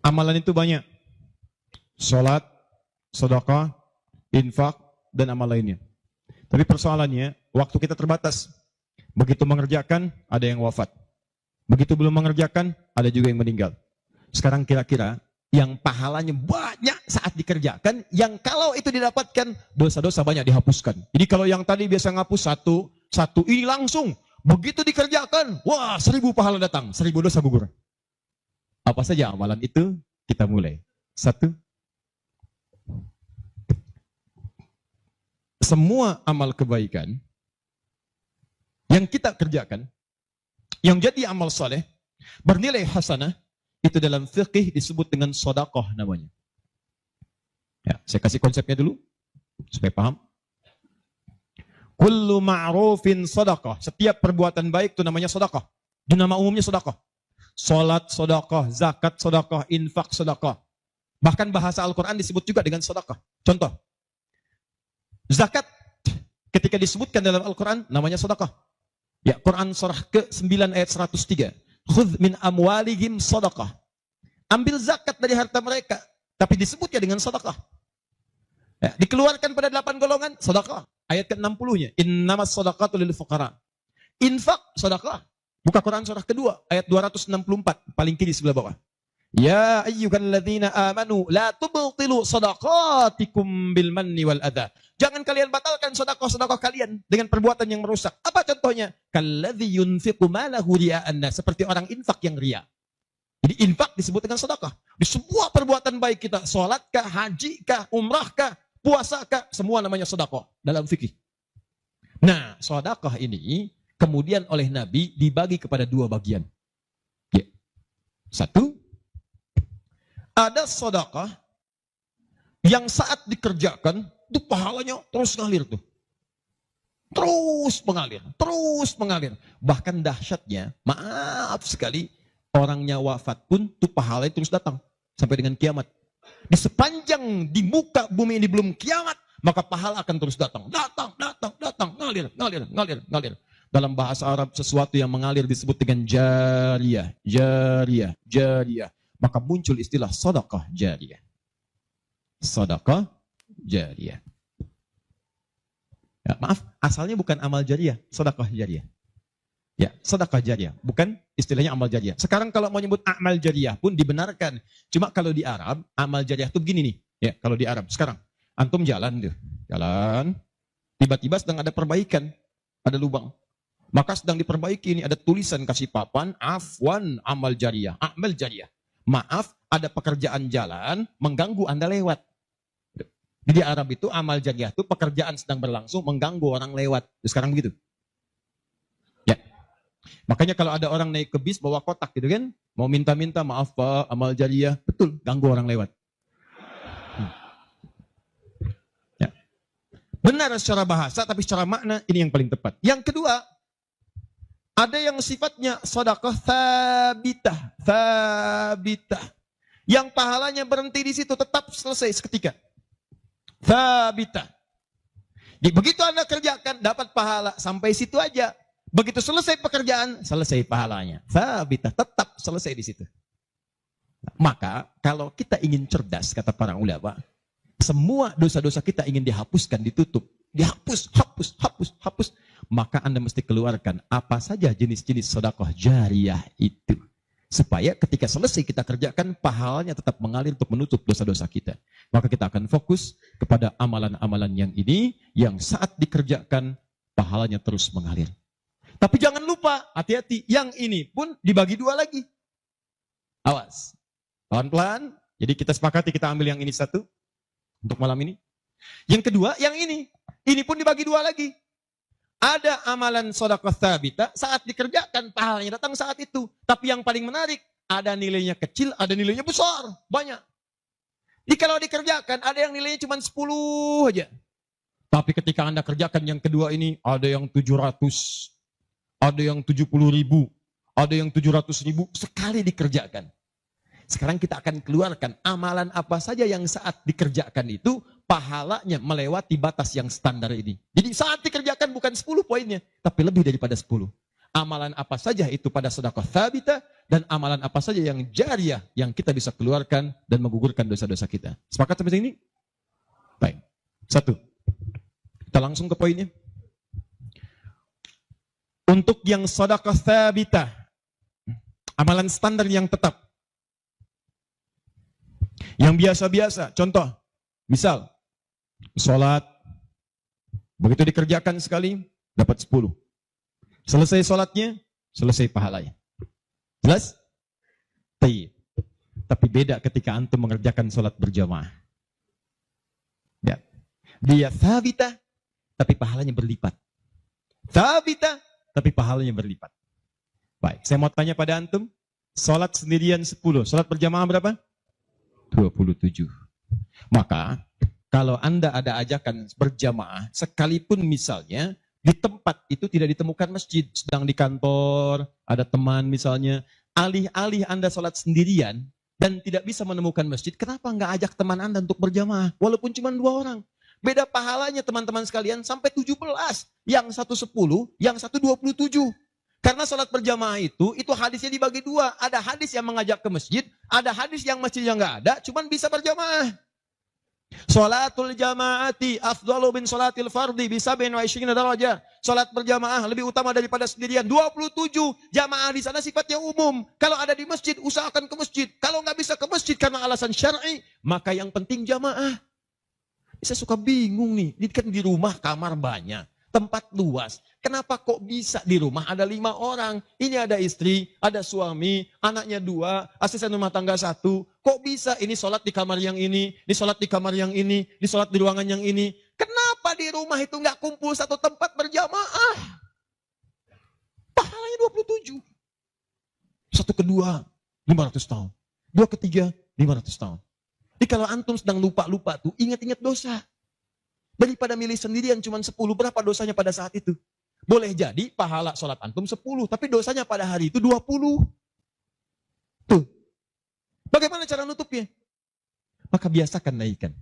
Amalan itu banyak. Sholat, sedekah, infak, dan amal lainnya. Tapi persoalannya, waktu kita terbatas. Begitu mengerjakan, ada yang wafat. Begitu belum mengerjakan, ada juga yang meninggal. Sekarang kira-kira, yang pahalanya banyak saat dikerjakan, yang kalau itu didapatkan, dosa-dosa banyak dihapuskan. Jadi kalau yang tadi biasa ngapus satu ini langsung. Begitu dikerjakan, wah 1000 pahala datang, 1000 dosa gugur. Apa saja amalan itu? Kita mulai. 1. Semua amal kebaikan yang kita kerjakan, yang jadi amal soleh, bernilai hasanah, itu dalam fikih disebut dengan sedekah namanya. Ya, saya kasih konsepnya dulu, supaya paham. Kullu ma'rufin sedekah. Setiap perbuatan baik itu namanya sedekah. Itu nama umumnya sedekah. Salat sedekah, zakat sedekah, infak sedekah. Bahkan bahasa Al-Quran disebut juga dengan sedekah. Contoh, zakat ketika disebutkan dalam Al-Quran namanya sedekah. Ya, Quran surah ke-9 ayat 103. Khudh min amwalihim sedekah. Ambil zakat dari harta mereka, tapi disebutnya dengan sedekah. Ya, dikeluarkan pada 8 golongan sedekah. Ayat ke-60-nya, innamas shadaqatu lil fuqara. Infak sedekah. Buka Quran surah kedua ayat 264, paling kiri sebelah bawah. Ya ayyuhalladzina amanu la tubtilu shadaqatikum bil manni wal adha. Jangan kalian batalkan sedekah-sedekah kalian dengan perbuatan yang merusak. Apa contohnya? Kalladzi yunfiqu malahu ria'an nas, seperti orang infak yang ria. Jadi infak disebut dengan sedekah. Di semua perbuatan baik kita, salatkah, hajikah, umrahkah, puasakah, semua namanya sedekah dalam fikih. Nah, sedekah ini kemudian oleh Nabi dibagi kepada 2 bagian. Ya. 1, ada sedekah yang saat dikerjakan itu pahalanya terus ngalir tuh. Terus mengalir. Bahkan dahsyatnya, maaf sekali, orangnya wafat pun tuh pahalanya terus datang sampai dengan kiamat. Di sepanjang di muka bumi ini belum kiamat, maka pahala akan terus datang, ngalir. Dalam bahasa Arab sesuatu yang mengalir disebut dengan jariyah. Maka muncul istilah sedekah jariyah. Sedekah jariyah. Ya, maaf, asalnya bukan amal jariyah, sedekah jariyah. Ya, sedekah jariyah, bukan istilahnya amal jariyah. Sekarang kalau mau nyebut amal jariyah pun dibenarkan. Cuma kalau di Arab, amal jariyah itu begini nih. Ya, kalau di Arab sekarang, antum jalan, tiba-tiba sedang ada perbaikan, ada lubang. Maka sedang diperbaiki ini, ada tulisan kasih papan, afwan amal jariyah, amal jariyah. Maaf, ada pekerjaan jalan mengganggu Anda lewat. Di Arab itu amal jariyah itu pekerjaan sedang berlangsung mengganggu orang lewat. Sekarang begitu. Ya. Makanya kalau ada orang naik ke bis bawa kotak gitu kan, mau minta-minta maaf Pak, amal jariyah, betul, ganggu orang lewat. Ya. Benar secara bahasa, tapi secara makna ini yang paling tepat. Yang kedua, ada yang sifatnya sedekah thabitah. Yang pahalanya berhenti di situ, tetap selesai seketika. Thabitah. Jadi begitu Anda kerjakan, dapat pahala sampai situ aja. Begitu selesai pekerjaan, selesai pahalanya. Thabitah, tetap selesai di situ. Maka kalau kita ingin cerdas, kata para ulama, semua dosa-dosa kita ingin dihapuskan, ditutup. Dihapus. Maka Anda mesti keluarkan apa saja jenis-jenis sedekah jariyah itu. Supaya ketika selesai kita kerjakan, pahalanya tetap mengalir untuk menutup dosa-dosa kita. Maka kita akan fokus kepada amalan-amalan yang ini, yang saat dikerjakan, pahalanya terus mengalir. Tapi jangan lupa, hati-hati, yang ini pun dibagi 2 lagi. Awas. Pelan-pelan, jadi kita sepakati kita ambil yang ini 1, untuk malam ini. Yang kedua, yang ini. Ini pun dibagi 2 lagi. Ada amalan sedekah thabitah, saat dikerjakan pahalanya datang saat itu. Tapi yang paling menarik, ada nilainya kecil, ada nilainya besar, banyak. Jadi kalau dikerjakan, ada yang nilainya cuma 10 aja. Tapi ketika Anda kerjakan yang kedua ini, ada yang 700, ada yang 70.000, ada yang 700.000, sekali dikerjakan. Sekarang kita akan keluarkan amalan apa saja yang saat dikerjakan itu pahalanya melewati batas yang standar ini. Jadi saat dikerjakan bukan 10 poinnya, tapi lebih daripada 10. Amalan apa saja itu pada sedekah thabitah, dan amalan apa saja yang jariyah yang kita bisa keluarkan dan menggugurkan dosa-dosa kita. Sepakat sampai sini? Baik. 1. Kita langsung ke poinnya. Untuk yang sedekah thabitah, amalan standar yang tetap, yang biasa-biasa, contoh, misal, sholat, begitu dikerjakan sekali, dapat 10. Selesai sholatnya, selesai pahalanya. Jelas? Tapi beda ketika antum mengerjakan sholat berjamaah. Ya. Dia thabitah, tapi pahalanya berlipat. Thabitah, tapi pahalanya berlipat. Baik, saya mau tanya pada antum, sholat sendirian 10, sholat berjamaah berapa? 27. Maka, kalau Anda ada ajakan berjamaah, sekalipun misalnya, di tempat itu tidak ditemukan masjid, sedang di kantor, ada teman misalnya, alih-alih Anda sholat sendirian, dan tidak bisa menemukan masjid, kenapa nggak ajak teman Anda untuk berjamaah, walaupun cuma 2 orang? Beda pahalanya teman-teman sekalian, sampai 17, yang satu 10, yang satu 27. Karena sholat berjamaah itu hadisnya dibagi 2, ada hadis yang mengajak ke masjid, ada hadis yang masjidnya nggak ada, cuman bisa berjamaah. Sholatul jamaati afdalu min sholatil fardi bisa 27 darajah. Sholat berjamaah lebih utama daripada sendirian. 27 jamaah di sana sifatnya umum. Kalau ada di masjid, usahakan ke masjid. Kalau nggak bisa ke masjid karena alasan syar'i, maka yang penting jamaah. Saya suka bingung nih. Ini kan di rumah kamar banyak, tempat luas. Kenapa kok bisa di rumah ada 5 orang? Ini ada istri, ada suami, anaknya 2, asisten rumah tangga 1. Kok bisa ini sholat di kamar yang ini sholat di kamar yang ini sholat di ruangan yang ini? Kenapa di rumah itu nggak kumpul satu tempat berjamaah? Pahalanya 27. Satu kedua, 500 tahun. 2 ketiga, 500 tahun. Jadi kalau antum sedang lupa-lupa tuh, ingat-ingat dosa. Daripada milih sendirian cuma 10, berapa dosanya pada saat itu? Boleh jadi pahala sholat antum 10, tapi dosanya pada hari itu 20. Tuh. Bagaimana cara nutupnya? Maka biasakan naikkan.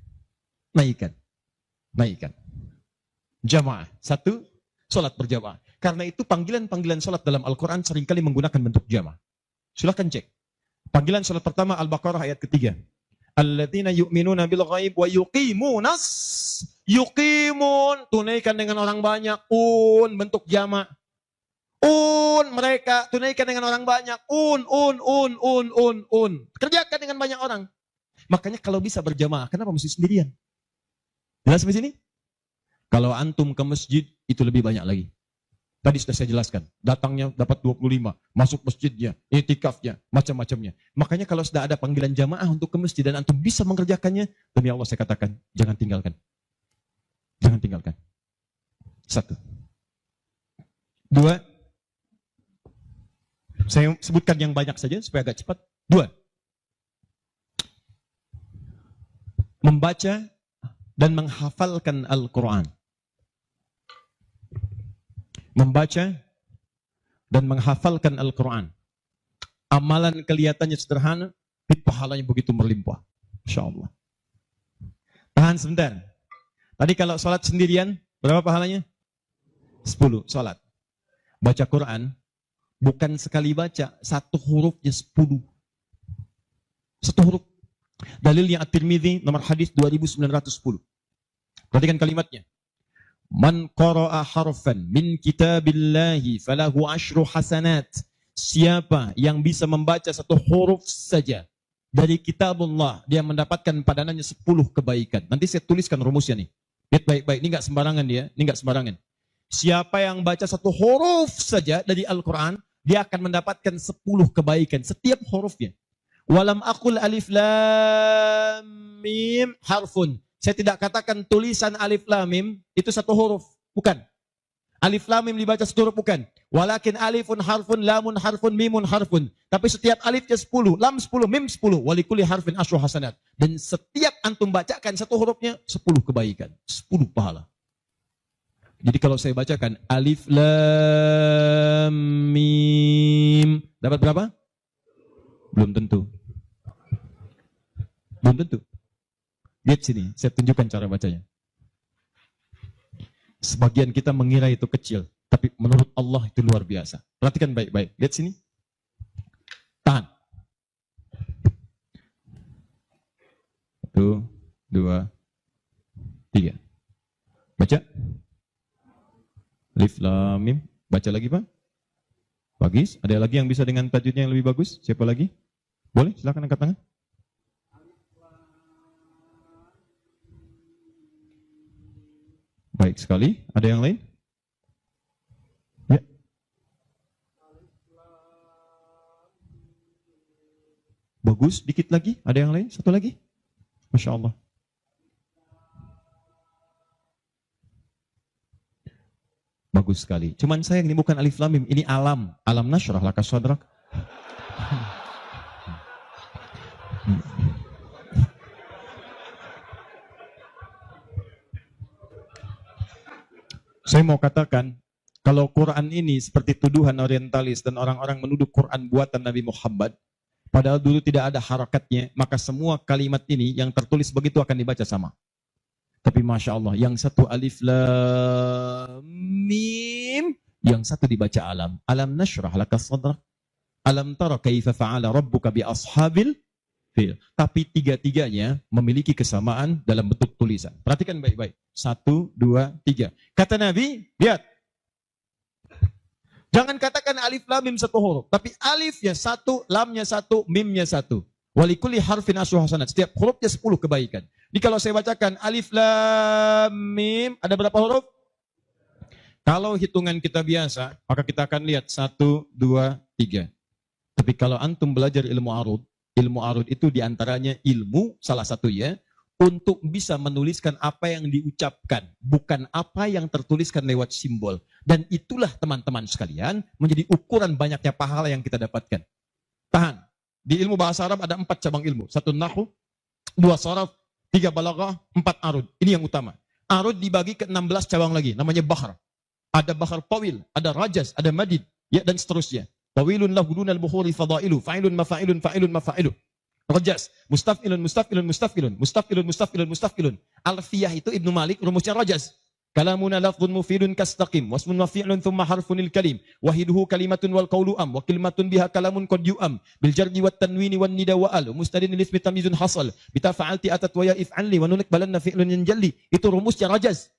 Jamaah. 1, sholat berjamaah. Karena itu panggilan-panggilan sholat dalam Al-Quran seringkali menggunakan bentuk jamaah. Silahkan cek. Panggilan sholat pertama Al-Baqarah ayat ketiga. Alladzina yu'minuna bil ghaib wa yuqimunas. Yuqimun, tunaikan dengan orang banyak. Bentuk jama'. Mereka tunaikan dengan orang banyak. Kerjakan dengan banyak orang. Makanya kalau bisa berjamaah, kenapa mesti sendirian? Jelas sampai sini? Kalau antum ke masjid, itu lebih banyak lagi. Tadi sudah saya jelaskan, datangnya dapat 25, masuk masjidnya, i'tikafnya, macam-macamnya. Makanya kalau sudah ada panggilan jamaah untuk ke masjid dan antum bisa mengerjakannya, demi Allah saya katakan, jangan tinggalkan. Jangan tinggalkan. 1. 2. Saya sebutkan yang banyak saja supaya agak cepat. 2. Membaca dan menghafalkan Al-Quran. Membaca dan menghafalkan Al-Quran. Amalan kelihatannya sederhana, tapi pahalanya begitu berlimpah. InsyaAllah. Tahan sebentar. Tadi kalau sholat sendirian, berapa pahalanya? 10 sholat. Baca Quran, bukan sekali baca, 1 hurufnya 10. 1 huruf. Dalilnya At-Tirmidzi, nomor hadis 2910. Perhatikan kalimatnya. Man qara'a harfan min kitabillahi falahu asyru hasanat. Siapa yang bisa membaca 1 huruf saja dari kitabullah, dia mendapatkan padanannya 10 kebaikan. Nanti saya tuliskan rumusnya nih. Lihat baik-baik, ini enggak sembarangan dia, ini enggak sembarangan. Siapa yang baca 1 huruf saja dari Al-Quran, dia akan mendapatkan 10 kebaikan setiap hurufnya. Walam aqul alif lam mim harfun. Saya tidak katakan tulisan alif lam mim itu 1 huruf, bukan. Alif lam mim dibaca 1 huruf, bukan. Walakin alifun harfun, lamun harfun, mimun harfun. Tapi setiap alifnya 10, lam 10, mim 10, walikuli harfin asyru hasanat. Dan setiap antum bacakan 1 hurufnya 10 kebaikan, 10 pahala. Jadi kalau saya bacakan alif lam mim, dapat berapa? Belum tentu. Belum tentu. Lihat sini, saya tunjukkan cara bacanya. Sebagian kita mengira itu kecil, tapi menurut Allah itu luar biasa. Perhatikan baik-baik. Lihat sini. Tahan. 1, 2, 3. Baca. Alif Lam Mim. Baca lagi, Pak. Bagus. Ada lagi yang bisa dengan tajwidnya yang lebih bagus? Siapa lagi? Boleh, silakan angkat tangan. Baik sekali. Ada yang lain? Ya. Bagus. Dikit lagi. Ada yang lain? Satu lagi. Masya Allah. Bagus sekali. Cuman sayang ini bukan alif lam mim, ini alam. Alam nasyrah laka sadrak. Saya mau katakan, kalau Quran ini seperti tuduhan orientalis dan orang-orang menuduh Quran buatan Nabi Muhammad, padahal dulu tidak ada harakatnya, maka semua kalimat ini yang tertulis begitu akan dibaca sama. Tapi Masya Allah, yang satu alif lam mim, yang satu dibaca alam. Alam nashrah laka sadrak. Alam tara kaifa fa'ala rabbuka bi ashabil fil. Tapi tiga-tiganya memiliki kesamaan dalam bentuk tulisan. Perhatikan baik-baik. 1, 2, 3. Kata Nabi, lihat. Jangan katakan alif lam mim satu huruf, tapi alifnya satu, lamnya satu, mimnya satu. Walikulli harfin asyru hasanat. Setiap hurufnya 10 kebaikan. Jadi kalau saya bacakan alif lam mim, ada berapa huruf? Kalau hitungan kita biasa, maka kita akan lihat 1, 2, 3. Tapi kalau antum belajar ilmu arud itu diantaranya ilmu salah satu ya, untuk bisa menuliskan apa yang diucapkan, bukan apa yang tertuliskan lewat simbol. Dan itulah teman-teman sekalian menjadi ukuran banyaknya pahala yang kita dapatkan. Tahan. Di ilmu bahasa Arab ada 4 cabang ilmu. 1 nahwu, 2 sharaf, 3 balaghah, 4 arud. Ini yang utama. Arud dibagi ke 16 cabang lagi. Namanya bahar. Ada bahar tawil, ada rajaz, ada madid, ya, dan seterusnya. Tawilun lahu dunal bukhuri fadailu, fa'ilun mafa'ilun, fa'ilun mafa'ilu. Rajaz, mustaf'ilun, mustaf'ilun, mustaf'ilun, mustaf'ilun, mustaf'ilun, mustaf'ilun. Alfiyah itu Ibnu Malik, rumusnya rajaz. Kalamuna lafdhun mufidun kastaqim, wasmun wa fi'lun thumma harfunil kalim, wahiduhu kalimatun wal qawlu am, wa kalimatun biha kalamun qad yu'am, bil jardi wat tanwini wan nida wa al, mustadin lismi tamyizun hasal, bita fa'alti atat wa ya if'anli, wa nunik balanna fi'lun yanjalli. Itu rumusnya rajaz.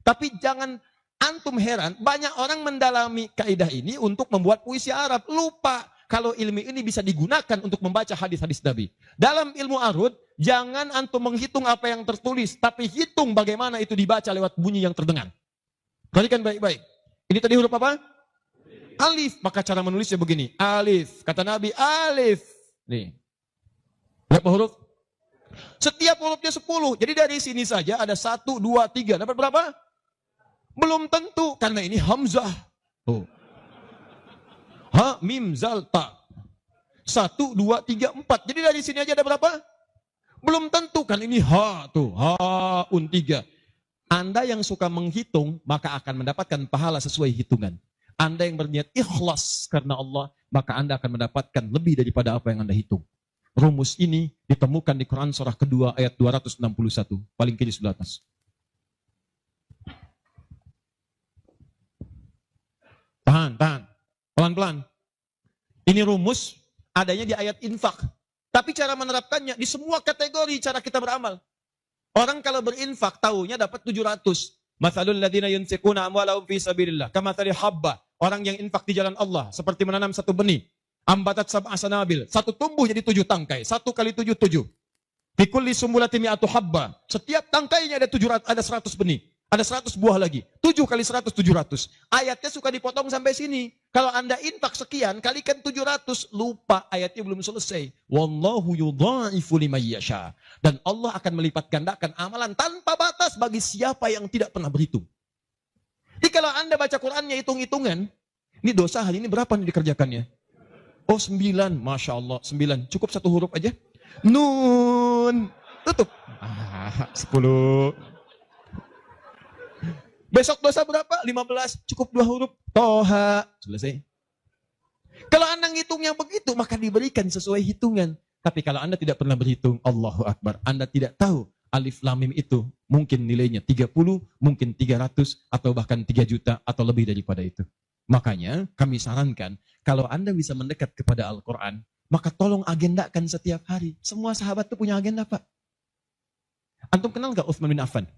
Tapi jangan antum heran, banyak orang mendalami kaidah ini untuk membuat puisi Arab. Lupa kalau ilmu ini bisa digunakan untuk membaca hadis-hadis Nabi. Dalam ilmu arud, jangan antum menghitung apa yang tertulis, tapi hitung bagaimana itu dibaca lewat bunyi yang terdengar. Perhatikan baik-baik. Ini tadi huruf apa? Alif. Maka cara menulisnya begini. Alif. Kata Nabi, alif. Nih. Berapa huruf? Setiap hurufnya 10. Jadi dari sini saja ada 1, 2, 3. Dapat berapa? Belum tentu. Karena ini hamzah. Tuh. Ha, mim, zal, ta. 1, 2, 3, 4. Jadi dari sini aja ada berapa? Belum tentu kan ini ha tuh. Ha, 3. Anda yang suka menghitung, maka akan mendapatkan pahala sesuai hitungan. Anda yang berniat ikhlas karena Allah, maka Anda akan mendapatkan lebih daripada apa yang Anda hitung. Rumus ini ditemukan di Quran surah kedua ayat 261. Paling kiri sebelah atas. Tahan. Pelan-pelan. Ini rumus adanya di ayat infak. Tapi cara menerapkannya di semua kategori cara kita beramal. Orang kalau berinfak tahunya dapat 700. Matsalul ladzina yunfiquna amwalahum fi sabilillah kamatsali habba. Orang yang infak di jalan Allah seperti menanam satu benih. Ambatat sab'a sanabil. Satu tumbuh jadi 7 tangkai. 1 kali 7, 7. Fi kulli sumbulatin mi'atu habba. Setiap tangkainya ada 100 benih. Ada 100 buah lagi. 7 kali 100, 700. Ayatnya suka dipotong sampai sini. Kalau Anda infak sekian, kalikan 700. Lupa, ayatnya belum selesai. Wallahu yudha'ifu liman yasha. Dan Allah akan melipat gandakan amalan tanpa batas bagi siapa yang tidak pernah berhitung. Jadi kalau Anda baca Qurannya hitung-hitungan, ini dosa hari ini berapa nih dikerjakannya? Oh 9, Masya Allah 9. Cukup 1 huruf aja. Nun. Tutup. 10. Besok dosa berapa? 15. Cukup 2 huruf. Toha. Selesai. Kalau Anda ngitungnya begitu, maka diberikan sesuai hitungan. Tapi kalau Anda tidak pernah berhitung, Allahu Akbar. Anda tidak tahu alif lam mim itu mungkin nilainya 30, mungkin 300, atau bahkan 3 juta, atau lebih daripada itu. Makanya kami sarankan, kalau Anda bisa mendekat kepada Al-Quran, maka tolong agendakan setiap hari. Semua sahabat itu punya agenda, Pak. Antum kenal gak Utsman bin Affan?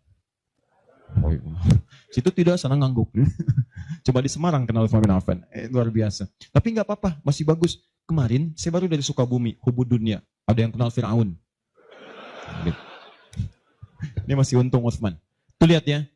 Oh, iya. Situ tidak, sana ngangguk. Coba di Semarang kenal Utsman bin Affan. Luar biasa. Tapi nggak apa-apa, masih bagus. Kemarin saya baru dari Sukabumi, Hubud Dunia. Ada yang kenal Fir'aun. Ini masih untung Utsman. Tuh lihat ya.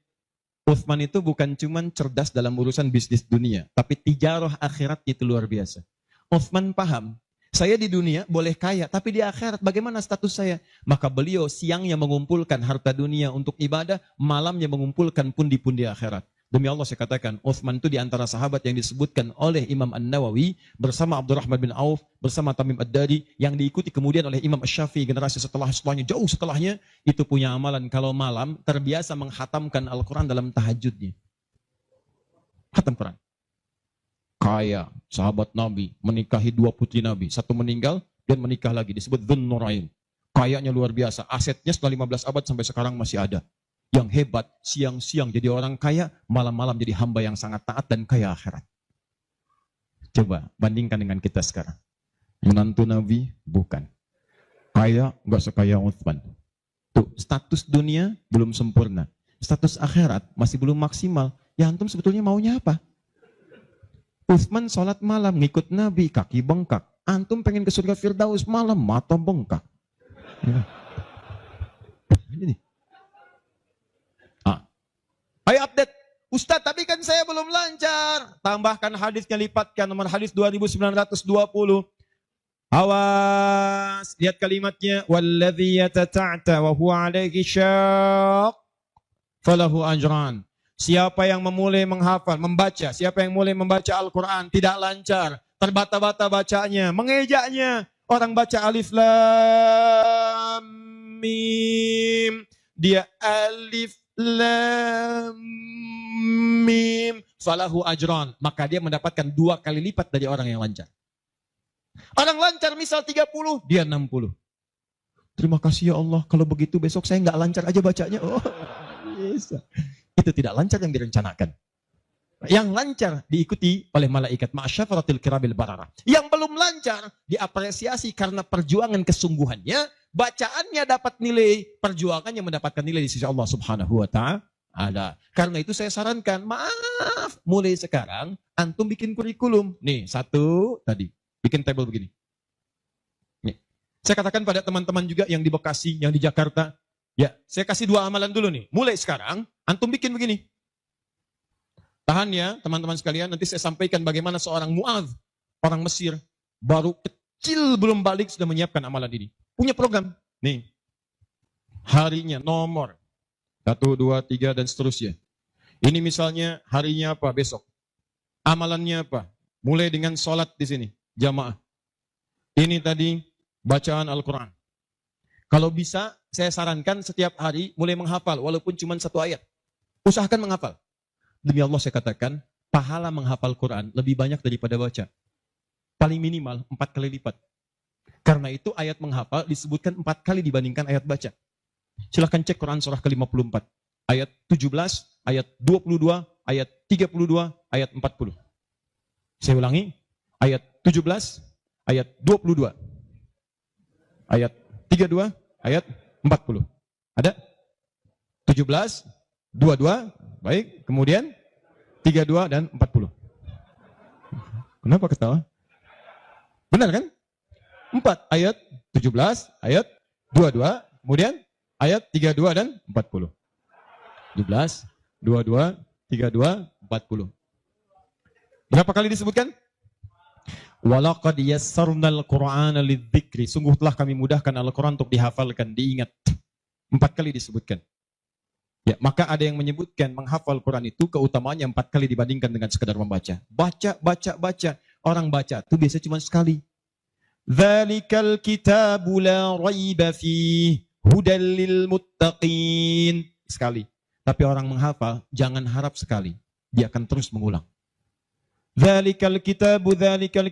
Utsman itu bukan cuma cerdas dalam urusan bisnis dunia, tapi tijarah akhirat itu luar biasa. Utsman paham, saya di dunia boleh kaya, tapi di akhirat bagaimana status saya? Maka beliau siangnya mengumpulkan harta dunia untuk ibadah, malamnya mengumpulkan pundi-pundi akhirat. Demi Allah saya katakan, Utsman itu di antara sahabat yang disebutkan oleh Imam An-Nawawi bersama Abdurrahman bin Auf, bersama Tamim Ad-Dari, yang diikuti kemudian oleh Imam Asy-Syafi'i generasi setelahnya, jauh setelahnya, itu punya amalan kalau malam terbiasa menghatamkan Al-Quran dalam tahajudnya. Khatam Quran. Kaya, sahabat Nabi, menikahi 2 putri Nabi, 1 meninggal dan menikah lagi, disebut Dzun Nurain. Kayanya luar biasa, asetnya setelah 15 abad sampai sekarang masih ada. Yang hebat, siang-siang jadi orang kaya, malam-malam jadi hamba yang sangat taat dan kaya akhirat. Coba bandingkan dengan kita sekarang. Menantu Nabi, bukan. Kaya, nggak sekaya Utsman. Tuh, status dunia belum sempurna. Status akhirat masih belum maksimal. Ya antum sebetulnya maunya apa? Utsman sholat malam, ngikut Nabi, kaki bengkak. Antum pengen ke surga Firdaus malam, mata bengkak. Ya. Ini nih. Ayo update. Ustadz, tapi kan saya belum lancar. Tambahkan hadisnya, lipatkan nomor hadis 2920. Awas, lihat kalimatnya. Walladzi yatata'ta wa huwa alaihi syaq falahu ajran. Siapa yang memulai menghafal, membaca, siapa yang mulai membaca Al-Quran tidak lancar, terbata-bata bacanya, mengejaknya. Orang baca alif lam mim, dia alif lam mim falahu ajran, maka dia mendapatkan 2 kali lipat dari orang yang lancar. Orang lancar misal 30, dia 60. Terima kasih ya Allah, kalau begitu besok saya nggak lancar aja bacanya. Oh, bisa. Itu tidak lancar yang direncanakan. Yang lancar diikuti oleh malaikat ma'asyafaratil kirabil barara. Yang belum lancar diapresiasi karena perjuangan kesungguhannya. Bacaannya dapat nilai, perjuangannya mendapatkan nilai di sisi Allah Subhanahu wa ta'ala. Karena itu saya sarankan, maaf, mulai sekarang antum bikin kurikulum. Nih, 1 tadi, bikin table begini. Nih. Saya katakan pada teman-teman juga yang di Bekasi, yang di Jakarta, ya, saya kasih 2 amalan dulu nih. Mulai sekarang antum bikin begini. Tahan ya, teman-teman sekalian, nanti saya sampaikan bagaimana seorang Mu'adz, orang Mesir, baru kecil belum balik sudah menyiapkan amalan ini. Punya program. Nih. Harinya, nomor. 1, 2, 3, dan seterusnya. Ini misalnya harinya apa besok. Amalannya apa. Mulai dengan sholat di sini. Jamaah. Ini tadi bacaan Al-Quran. Kalau bisa, saya sarankan setiap hari mulai menghafal. Walaupun cuma 1 ayat. Usahakan menghafal. Demi Allah saya katakan, pahala menghafal Quran lebih banyak daripada baca. Paling minimal 4 kali lipat. Karena itu ayat menghafal disebutkan 4 kali dibandingkan ayat baca. Silahkan cek Quran surah ke-54. Ayat 17, ayat 22, ayat 32, ayat 40. Saya ulangi. Ayat 17, ayat 22. Ayat 32, ayat 40. Ada? 17, 22, baik. Kemudian 32 dan 40. Kenapa ketawa? Benar kan? 4 ayat 17, ayat 22, kemudian ayat 32 dan 40. 17, 22, 32, 40. Berapa kali disebutkan? Walaqad yassarnal Qur'ana lidzikri. Sungguh telah kami mudahkan Al-Quran untuk dihafalkan, diingat. 4 kali disebutkan. Ya, maka ada yang menyebutkan menghafal Quran itu keutamaannya 4 kali dibandingkan dengan sekedar membaca. Baca. Orang baca itu biasanya cuma sekali. Dzalikal kitabu la raiba fihi hudal lil muttaqin. Sekali. Tapi orang menghafal jangan harap sekali. Dia akan terus mengulang. Dzalikal kitabu la raiba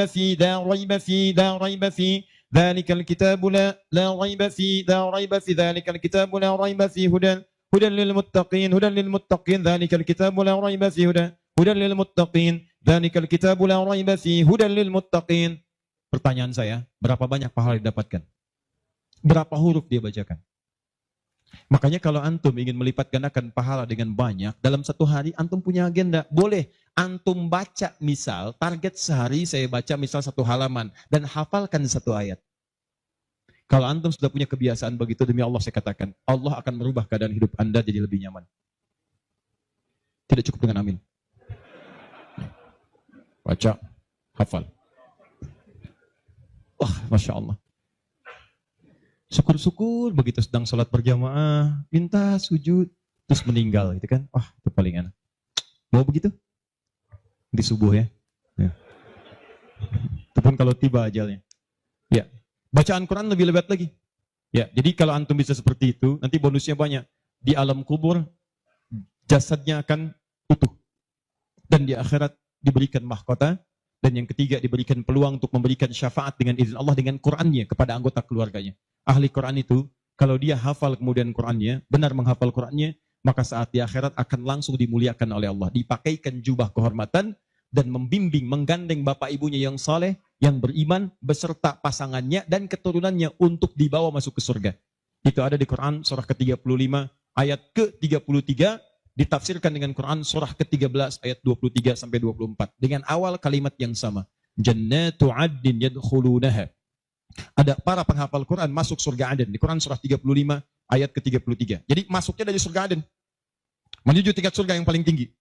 fihi la raiba fihi dzalikal kitabu la raiba fihi la raiba fihi dzalikal kitabu la raiba fihi Hudan lil muttaqin, hudan lil muttaqin, dzalikal kitabu la raiba fihi hudan lil muttaqin, dzalikal kitabu la raiba fihi hudan lil muttaqin. Pertanyaan saya, berapa banyak pahala didapatkan? Berapa huruf dia bacakan? Makanya kalau antum ingin melipat gandakan pahala dengan banyak, dalam satu hari antum punya agenda. Boleh antum baca misal, target sehari saya baca misal 1 halaman, dan hafalkan 1 ayat. Kalau antum sudah punya kebiasaan begitu, demi Allah saya katakan, Allah akan merubah keadaan hidup anda jadi lebih nyaman. Tidak cukup dengan amin. Baca, hafal. Wah, Masya Allah. Syukur-syukur begitu sedang sholat berjamaah, minta sujud, terus meninggal gitu kan. Wah, itu paling enak. Mau begitu? Di subuh ya. Itu pun kalau tiba ajalnya. Ya, bacaan Quran lebih lebat lagi. Ya, jadi kalau antum bisa seperti itu, nanti bonusnya banyak. Di alam kubur, jasadnya akan utuh. Dan di akhirat diberikan mahkota. Dan yang ketiga diberikan peluang untuk memberikan syafaat dengan izin Allah dengan Qurannya kepada anggota keluarganya. Ahli Quran itu, kalau dia hafal kemudian Qurannya, benar menghafal Qurannya, maka saat di akhirat akan langsung dimuliakan oleh Allah. Dipakaikan jubah kehormatan dan membimbing, menggandeng bapak ibunya yang saleh, yang beriman, beserta pasangannya dan keturunannya untuk dibawa masuk ke surga. Itu ada di Quran surah ke-35 ayat ke-33, ditafsirkan dengan Quran surah ke-13 ayat 23 sampai 24 dengan awal kalimat yang sama. Jannatu 'adnin yadkhulunaha. Ada para penghafal Quran masuk surga Aden di Quran surah 35 ayat ke-33. Jadi masuknya dari surga Aden. Menuju tingkat surga yang paling tinggi.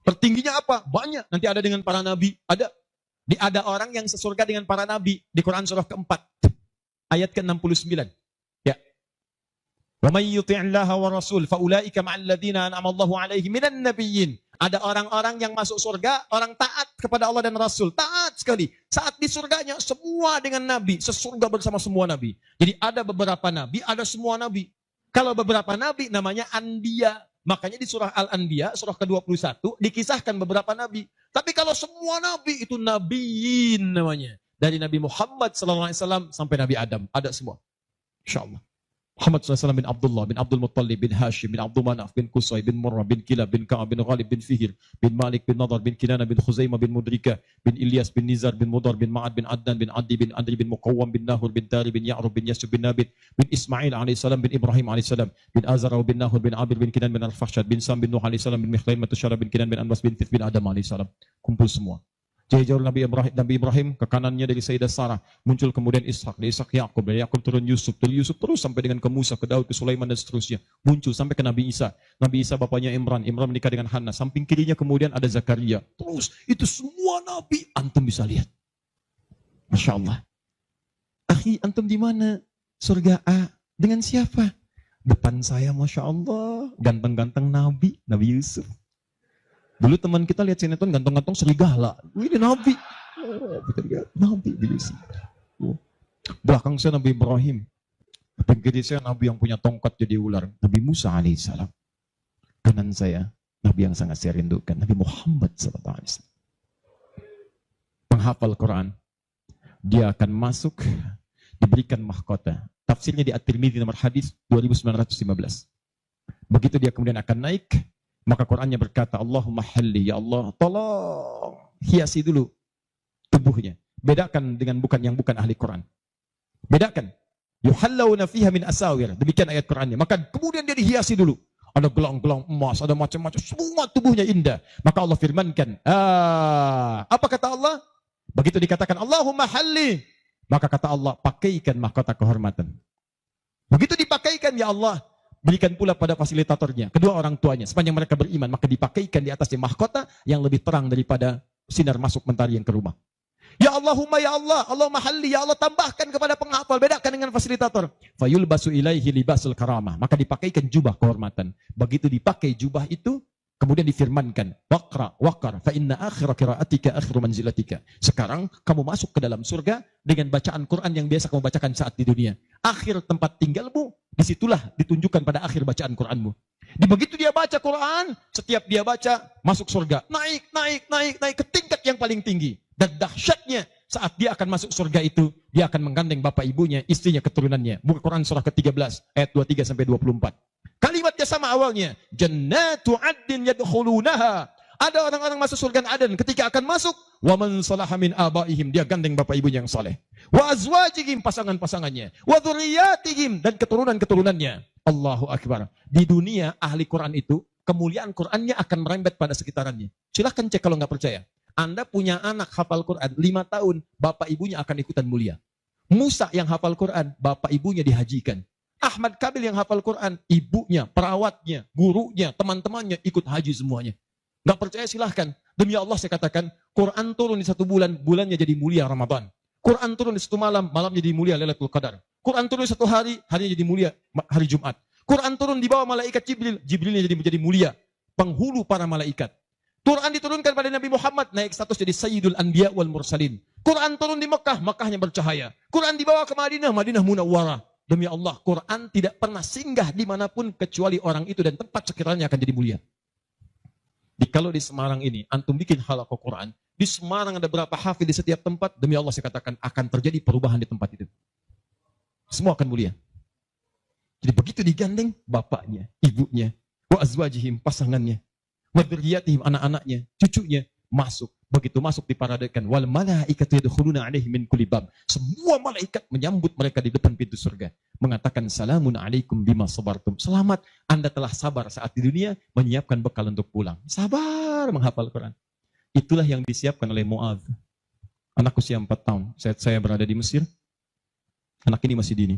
Tertingginya apa? Banyak. Nanti ada dengan para nabi, ada orang yang sesurga dengan para nabi di Quran surah keempat ayat ke-69. Ya. Wa may yuti'illaha wa rasul fa ulaika ma'al ladzina an'ama Allahu 'alaihim minan nabiyyin. Ada orang-orang yang masuk surga, orang taat kepada Allah dan Rasul. Taat sekali. Saat di surganya, semua dengan Nabi. Sesurga bersama semua Nabi. Jadi ada beberapa Nabi, ada semua Nabi. Kalau beberapa Nabi namanya Anbiya. Makanya di surah Al-Anbiya, surah ke-21, dikisahkan beberapa Nabi. Tapi kalau semua Nabi, itu Nabiyin namanya. Dari Nabi Muhammad SAW sampai Nabi Adam. Ada semua. InsyaAllah. Muhammad SAW bin Abdullah, bin Abdul Muttalib, bin Hashim, bin Abdul Manaf, bin Qusay, bin Murrah, bin Kilab, bin Ka'ab, bin Ghalib, bin Fihir, bin Malik, bin Nadar, bin Kinana, bin Khuzaimah, bin Mudrika, bin Ilyas, bin Nizar, bin Mudar, bin Ma'ad, bin Adnan, bin Adi, bin Andri, bin Muqawwam, bin Nahur, bin Tari, bin Ya'rub, bin Yasub, bin Nabit, bin Ismail AS, bin Ibrahim AS, bin Azara, bin Nahur, bin Abir, bin Kinan, bin Al-Fahsyad, bin Sam, bin Nuh AS, bin Mikhlaim, Matusyara, bin Kinan, bin Anbas, bin Tif, bin Adam AS. Kumpul semua. Jauh Nabi Ibrahim ke kanannya dari Sayyidah Sarah, muncul kemudian Ishak, dari Ishak Yakub, dari Yakub turun Yusuf, dari Yusuf terus sampai dengan ke Musa, ke Daud, ke Sulaiman dan seterusnya, muncul sampai ke Nabi Isa. Nabi Isa bapaknya Imran menikah dengan Hannah, samping kirinya kemudian ada Zakaria. Terus itu semua nabi antum bisa lihat. Masya Allah. Akhi, antum di mana? Surga A dengan siapa? Depan saya, Masya Allah, ganteng-ganteng Nabi Yusuf. Dulu teman kita lihat sinetron ganteng-ganteng serigala. Ini Nabi. Nabi Yusuf. Belakang saya Nabi Ibrahim. Dan kiri saya Nabi yang punya tongkat jadi ular. Nabi Musa alaihissalam. Kanan saya Nabi yang sangat saya rindukan. Nabi Muhammad SAW. Penghafal Quran. Dia akan masuk, diberikan mahkota. Tafsirnya di At-Tirmidzi nomor hadis 2915. Begitu dia kemudian akan naik, maka Qurannya berkata, Allahumma halli, ya Allah, tolong hiasi dulu tubuhnya. Bedakan dengan yang bukan ahli Quran. Bedakan. Yuhallawna fiha min asawir. Demikian ayat Qurannya. Maka kemudian dia dihiasi dulu. Ada gelang-gelang emas, ada macam-macam. Semua tubuhnya indah. Maka Allah firmankan. Apa kata Allah? Begitu dikatakan, Allahumma halli. Maka kata Allah, pakaikan mahkota kehormatan. Begitu dipakaikan, ya Allah, berikan pula pada fasilitatornya, kedua orang tuanya, sepanjang mereka beriman, maka dipakaikan di atasnya mahkota yang lebih terang daripada sinar masuk mentari yang ke rumah. Ya Allahumma ya Allah, Allahumma halli, ya Allah, tambahkan kepada penghafal, bedakan dengan fasilitator. Fayulbasu ilaihi libasul karamah, maka dipakaikan jubah kehormatan. Begitu dipakai jubah itu, kemudian difirmankan, waqar, fa inna akhira qiraatika akhiru manzilatika. Sekarang kamu masuk ke dalam surga dengan bacaan Quran yang biasa kamu bacakan saat di dunia. Akhir tempat tinggalmu, disitulah ditunjukkan pada akhir bacaan Quranmu. Di begitu dia baca Quran, setiap dia baca, masuk surga. Naik ke tingkat yang paling tinggi. Dan dahsyatnya, saat dia akan masuk surga itu, dia akan menggandeng bapak ibunya, istrinya, keturunannya. Buka Quran surah ke-13, ayat 23-24. Kalimatnya sama awalnya. Jannatu 'adnin yadkhulunaha. Ada orang-orang masuk surga Aden, ketika akan masuk, wa man salaha min abaihim, dia gandeng bapak ibunya yang saleh. Wa azwajihim, pasangan-pasangannya. Wa dzurriyyatihim, dan keturunan-keturunannya. Allahu akbar. Di dunia ahli Quran itu kemuliaan Qurannya akan merembet pada sekitarannya. Silahkan cek kalau nggak percaya. Anda punya anak hafal Quran 5 tahun, bapak ibunya akan ikutan mulia. Musa yang hafal Quran, bapak ibunya dihajikan. Ahmad Kabil yang hafal Quran, ibunya, perawatnya, gurunya, teman-temannya ikut haji semuanya. Nggak percaya silahkan. Demi Allah saya katakan, Quran turun di 1 bulan, bulannya jadi mulia Ramadan. Quran turun di 1 malam, malamnya jadi mulia Lailatul Qadar. Quran turun di 1 hari, harinya jadi mulia hari Jumat. Quran turun di bawah malaikat Jibril, Jibrilnya jadi mulia, penghulu para malaikat. Quran diturunkan pada Nabi Muhammad, naik status jadi Sayyidul Anbiya wal Mursalin. Quran turun di Mekah, Mekahnya bercahaya. Quran dibawa ke Madinah, Madinah Munawwarah. Demi Allah, Quran tidak pernah singgah dimanapun kecuali orang itu dan tempat sekiranya akan jadi mulia. Kalau di Semarang ini, antum bikin halaqah Quran, di Semarang ada berapa hafid di setiap tempat, demi Allah saya katakan akan terjadi perubahan di tempat itu. Semua akan mulia. Jadi begitu digandeng, bapaknya, ibunya, wa azwajihim, pasangannya, wa dzurriyyatihim, anak-anaknya, cucunya, masuk. Begitu masuk diparadekan, wal malaikatu yadkhuluna 'alaihim min kulli bab. Semua malaikat menyambut mereka di depan pintu surga, mengatakan salamun alaikum bima sabartum. Selamat, Anda telah sabar saat di dunia, menyiapkan bekal untuk pulang. Sabar menghafal Quran. Itulah yang disiapkan oleh Mu'adz. Anak usia 4 tahun, saat saya berada di Mesir, anak ini masih dini,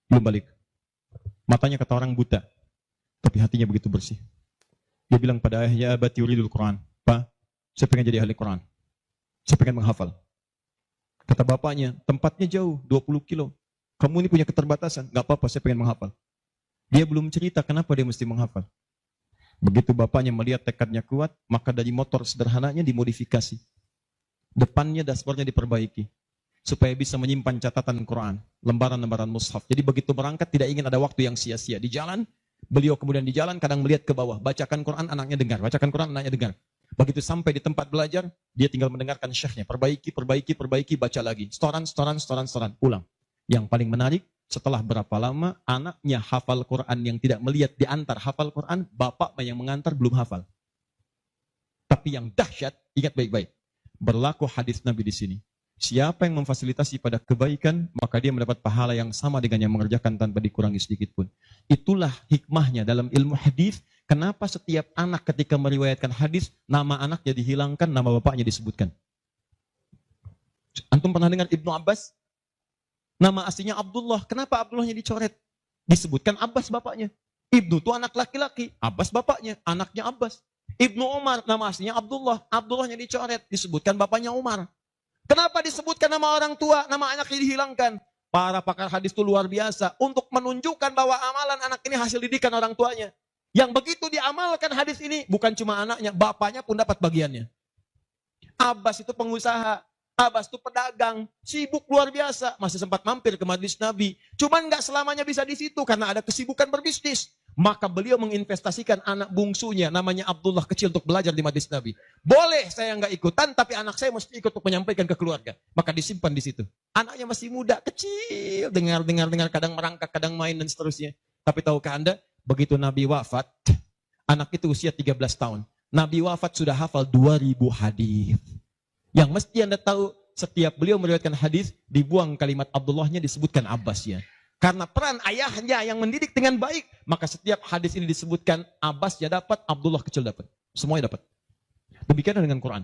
belum balik. Matanya kata orang buta, tapi hatinya begitu bersih. Dia bilang pada ayahnya, abati yuridul Quran. Pak, saya pengen jadi ahli Quran. Saya pengen menghafal. Kata bapaknya, tempatnya jauh, 20 kilo. Kamu ini punya keterbatasan. Gak apa-apa, saya pengen menghafal. Dia belum cerita kenapa dia mesti menghafal. Begitu bapaknya melihat tekadnya kuat, maka dari motor sederhananya dimodifikasi. Depannya, dashboardnya diperbaiki. Supaya bisa menyimpan catatan Quran. Lembaran-lembaran mushaf. Jadi begitu berangkat, tidak ingin ada waktu yang sia-sia. Di jalan, beliau kemudian di jalan kadang melihat ke bawah. Bacakan Quran, anaknya dengar. Bacakan Quran, anaknya dengar. Begitu sampai di tempat belajar, dia tinggal mendengarkan syekhnya. Perbaiki, baca lagi. Setoran, ulang. Yang paling menarik, setelah berapa lama, anaknya hafal Quran yang tidak melihat diantar hafal Quran, bapak yang mengantar belum hafal. Tapi yang dahsyat, ingat baik-baik. Berlaku hadis Nabi di sini. Siapa yang memfasilitasi pada kebaikan, maka dia mendapat pahala yang sama dengan yang mengerjakan tanpa dikurangi sedikit pun. Itulah hikmahnya dalam ilmu hadis. Kenapa setiap anak ketika meriwayatkan hadis, nama anaknya dihilangkan, nama bapaknya disebutkan. Antum pernah dengar Ibnu Abbas? Nama aslinya Abdullah. Kenapa Abdullahnya dicoret? Disebutkan Abbas bapaknya. Ibnu itu anak laki-laki. Abbas bapaknya. Anaknya Abbas. Ibnu Umar, nama aslinya Abdullah. Abdullahnya dicoret. Disebutkan bapaknya Umar. Kenapa disebutkan nama orang tua, nama anaknya dihilangkan? Para pakar hadis itu luar biasa. Untuk menunjukkan bahwa amalan anak ini hasil didikan orang tuanya. Yang begitu diamalkan hadis ini, bukan cuma anaknya, bapaknya pun dapat bagiannya. Abbas itu pengusaha, Abbas itu pedagang, sibuk luar biasa. Masih sempat mampir ke majelis Nabi. Cuman nggak selamanya bisa di situ, karena ada kesibukan berbisnis. Maka beliau menginvestasikan anak bungsunya, namanya Abdullah kecil, untuk belajar di majelis Nabi. Boleh saya nggak ikutan, tapi anak saya mesti ikut untuk menyampaikan ke keluarga. Maka disimpan di situ. Anaknya masih muda, kecil, dengar, kadang merangkak, kadang main, dan seterusnya. Tapi tahukah Anda, begitu Nabi wafat, anak itu usia 13 tahun. Nabi wafat sudah hafal 2000 hadis. Yang mesti Anda tahu, setiap beliau meriwayatkan hadis, dibuang kalimat Abdullahnya, disebutkan Abbasnya. Karena peran ayahnya yang mendidik dengan baik, maka setiap hadis ini disebutkan Abbasnya dapat, Abdullah kecil dapat. Semuanya dapat. Demikian dengan Quran.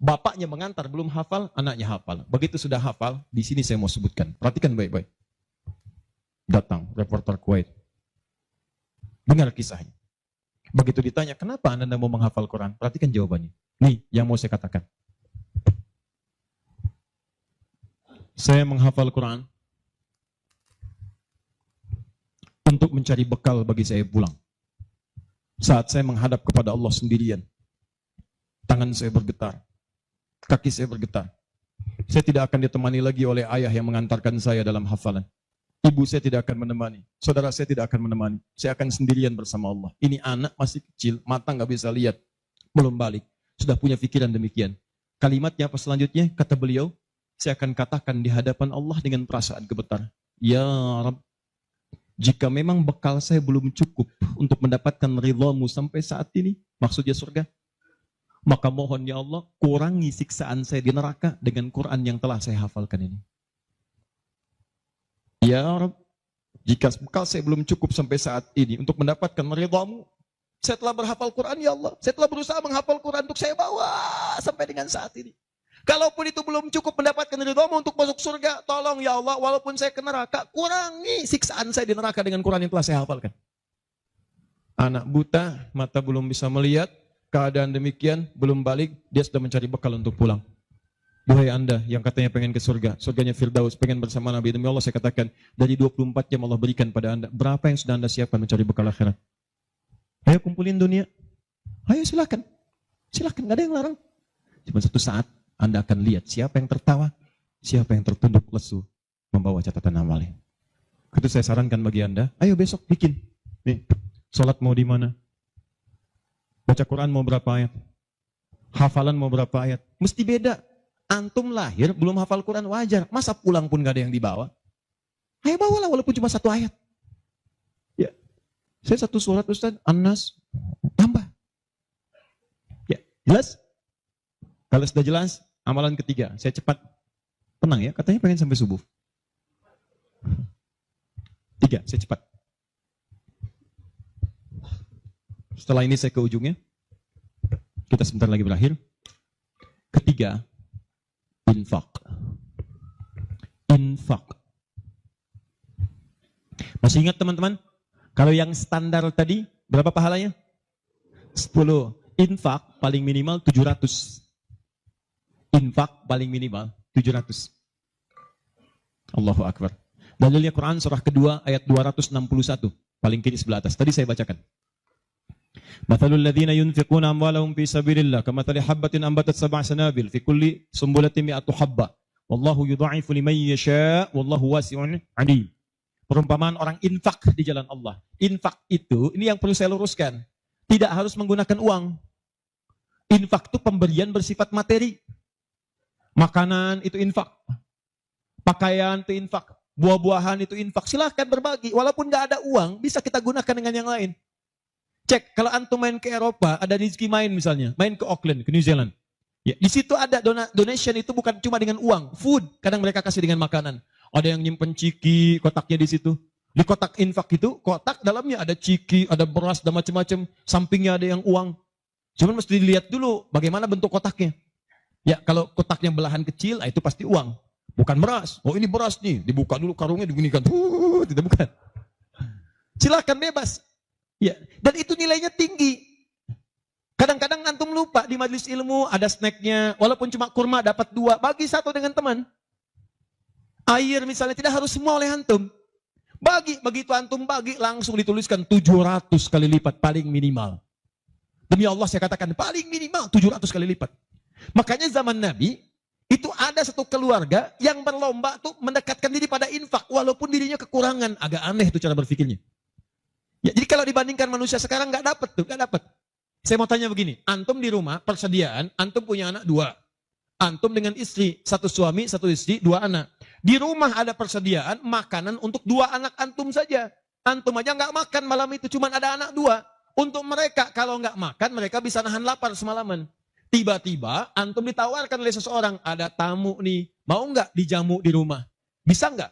Bapaknya mengantar belum hafal, anaknya hafal. Begitu sudah hafal, di sini saya mau sebutkan. Perhatikan baik-baik. Datang reporter Kuwait. Dengar kisahnya. Begitu ditanya, kenapa Anda tidak mau menghafal Quran? Perhatikan jawabannya. Nih, yang mau saya katakan. Saya menghafal Quran untuk mencari bekal bagi saya pulang. Saat saya menghadap kepada Allah sendirian, tangan saya bergetar, kaki saya bergetar. Saya tidak akan ditemani lagi oleh ayah yang mengantarkan saya dalam hafalan. Ibu saya tidak akan menemani, saudara saya tidak akan menemani. Saya akan sendirian bersama Allah. Ini anak masih kecil, mata nggak bisa lihat, belum balik, sudah punya pikiran demikian. Kalimatnya apa selanjutnya? Kata beliau, saya akan katakan di hadapan Allah dengan perasaan gemetar. Ya Rabb, jika memang bekal saya belum cukup untuk mendapatkan ridhamu sampai saat ini, maksudnya surga, maka mohon ya Allah, kurangi siksaan saya di neraka dengan Quran yang telah saya hafalkan ini. Ya Rabb, jika bekal saya belum cukup sampai saat ini untuk mendapatkan ridhamu, saya telah berhafal Quran ya Allah. Saya telah berusaha menghafal Quran untuk saya bawa sampai dengan saat ini. Kalaupun itu belum cukup mendapatkan ridhamu untuk masuk surga, tolong ya Allah, walaupun saya ke neraka, kurangi siksaan saya di neraka dengan Quran yang telah saya hafalkan. Anak buta, mata belum bisa melihat, keadaan demikian, belum balik, dia sudah mencari bekal untuk pulang. Duhai Anda yang katanya pengen ke surga, surganya Firdaus, pengen bersama Nabi, demi Allah saya katakan, dari 24 jam Allah berikan pada Anda, berapa yang sudah Anda siapkan mencari bekal akhirat? Ayo kumpulin dunia, ayo silakan, silakan, gak ada yang larang. Cuma satu saat, Anda akan lihat siapa yang tertawa, siapa yang tertunduk lesu, membawa catatan amalnya. Itu saya sarankan bagi Anda, ayo besok bikin. Nih, sholat mau di mana? Baca Quran mau berapa ayat? Hafalan mau berapa ayat? Mesti beda. Antum lahir belum hafal Quran wajar. Masa pulang pun gak ada yang dibawa? Ayo bawalah walaupun cuma satu ayat. Ya, saya satu surat Ustaz, An-Nas, tambah. Ya, jelas? Kalau sudah jelas, amalan ketiga, saya cepat. Tenang ya, katanya pengen sampai subuh. 3, saya cepat. Setelah ini saya ke ujungnya. Kita sebentar lagi berakhir. Ketiga, infak. Infak. Masih ingat teman-teman? Kalau yang standar tadi, berapa pahalanya? 10. Infak paling minimal 700. Infak paling minimal 700. Allahu Akbar. Dalilnya Quran surah kedua ayat 261. Paling kiri sebelah atas. Tadi saya bacakan. Mathalul ladzina yunfiquna amwalahum fi sabilillah kamathali habbatin ambatat sab'a sanabil fi kulli sumbulatin mi'atu habba. Wallahu yudha'ifu liman yasha' wallahu wasi'un 'alim. Perumpamaan orang infak di jalan Allah. Infak itu, ini yang perlu saya luruskan. Tidak harus menggunakan uang. Infak itu pemberian bersifat materi. Makanan itu infak. Pakaian itu infak. Buah-buahan itu infak. Silahkan berbagi. Walaupun nggak ada uang, bisa kita gunakan dengan yang lain. Cek, kalau antum main ke Eropa, ada rezeki main misalnya. Main ke Auckland, ke New Zealand. Ya, di situ ada donation itu bukan cuma dengan uang. Food, kadang mereka kasih dengan makanan. Ada yang nyimpen ciki, kotaknya di situ. Di kotak infak itu, kotak dalamnya ada ciki, ada beras, dan macam-macam. Sampingnya ada yang uang. Cuman mesti dilihat dulu bagaimana bentuk kotaknya. Ya, kalau kotaknya belahan kecil, itu pasti uang. Bukan beras. Oh ini beras nih. Dibuka dulu karungnya, digunikan. Tidak bukan. Silakan bebas. Ya, dan itu nilainya tinggi. Kadang-kadang antum lupa di majelis ilmu ada snacknya. Walaupun cuma kurma dapat 2. Bagi 1 dengan teman. Air misalnya tidak harus semua oleh antum. Bagi, begitu antum bagi langsung dituliskan 700 kali lipat paling minimal. Demi Allah saya katakan paling minimal 700 kali lipat. Makanya zaman Nabi, itu ada satu keluarga yang berlomba tuh mendekatkan diri pada infak. Walaupun dirinya kekurangan. Agak aneh tuh cara berpikirnya. Ya, jadi kalau dibandingkan manusia sekarang nggak dapat tuh, nggak dapat. Saya mau tanya begini, antum di rumah persediaan, antum punya anak 2. Antum dengan istri, 1 suami, 1 istri, 2 anak. Di rumah ada persediaan makanan untuk 2 anak antum saja. Antum aja nggak makan malam itu, cuma ada anak 2. Untuk mereka, kalau nggak makan, mereka bisa nahan lapar semalaman. Tiba-tiba antum ditawarkan oleh seseorang, ada tamu nih, mau nggak dijamu di rumah? Bisa nggak?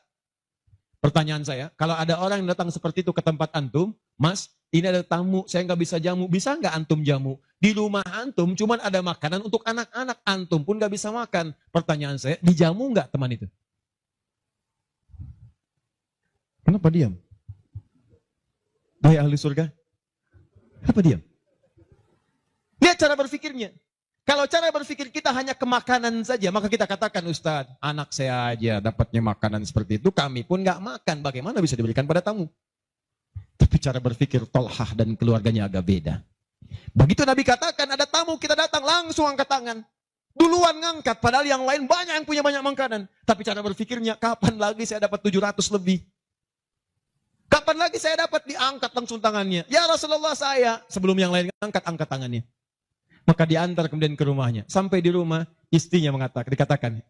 Pertanyaan saya, kalau ada orang yang datang seperti itu ke tempat antum, Mas, ini ada tamu, saya nggak bisa jamu, bisa nggak antum jamu? Di rumah antum cuma ada makanan untuk anak-anak, antum pun nggak bisa makan. Pertanyaan saya, dijamu nggak teman itu? Kenapa diam? Duhai ahli surga, kenapa diam? Lihat cara berpikirnya. Kalau cara berpikir kita hanya ke makanan saja, maka kita katakan, Ustaz, anak saya aja dapatnya makanan seperti itu, kami pun nggak makan. Bagaimana bisa diberikan pada tamu? Tapi cara berpikir Tolhah dan keluarganya agak beda. Begitu Nabi katakan, ada tamu, kita datang, langsung angkat tangan. Duluan ngangkat, padahal yang lain banyak yang punya banyak makanan. Tapi cara berpikirnya, kapan lagi saya dapat 700 lebih? Kapan lagi saya dapat diangkat langsung tangannya? Ya Rasulullah saya. Sebelum yang lain angkat tangannya. Maka diantar kemudian ke rumahnya. Sampai di rumah, istrinya dikatakan,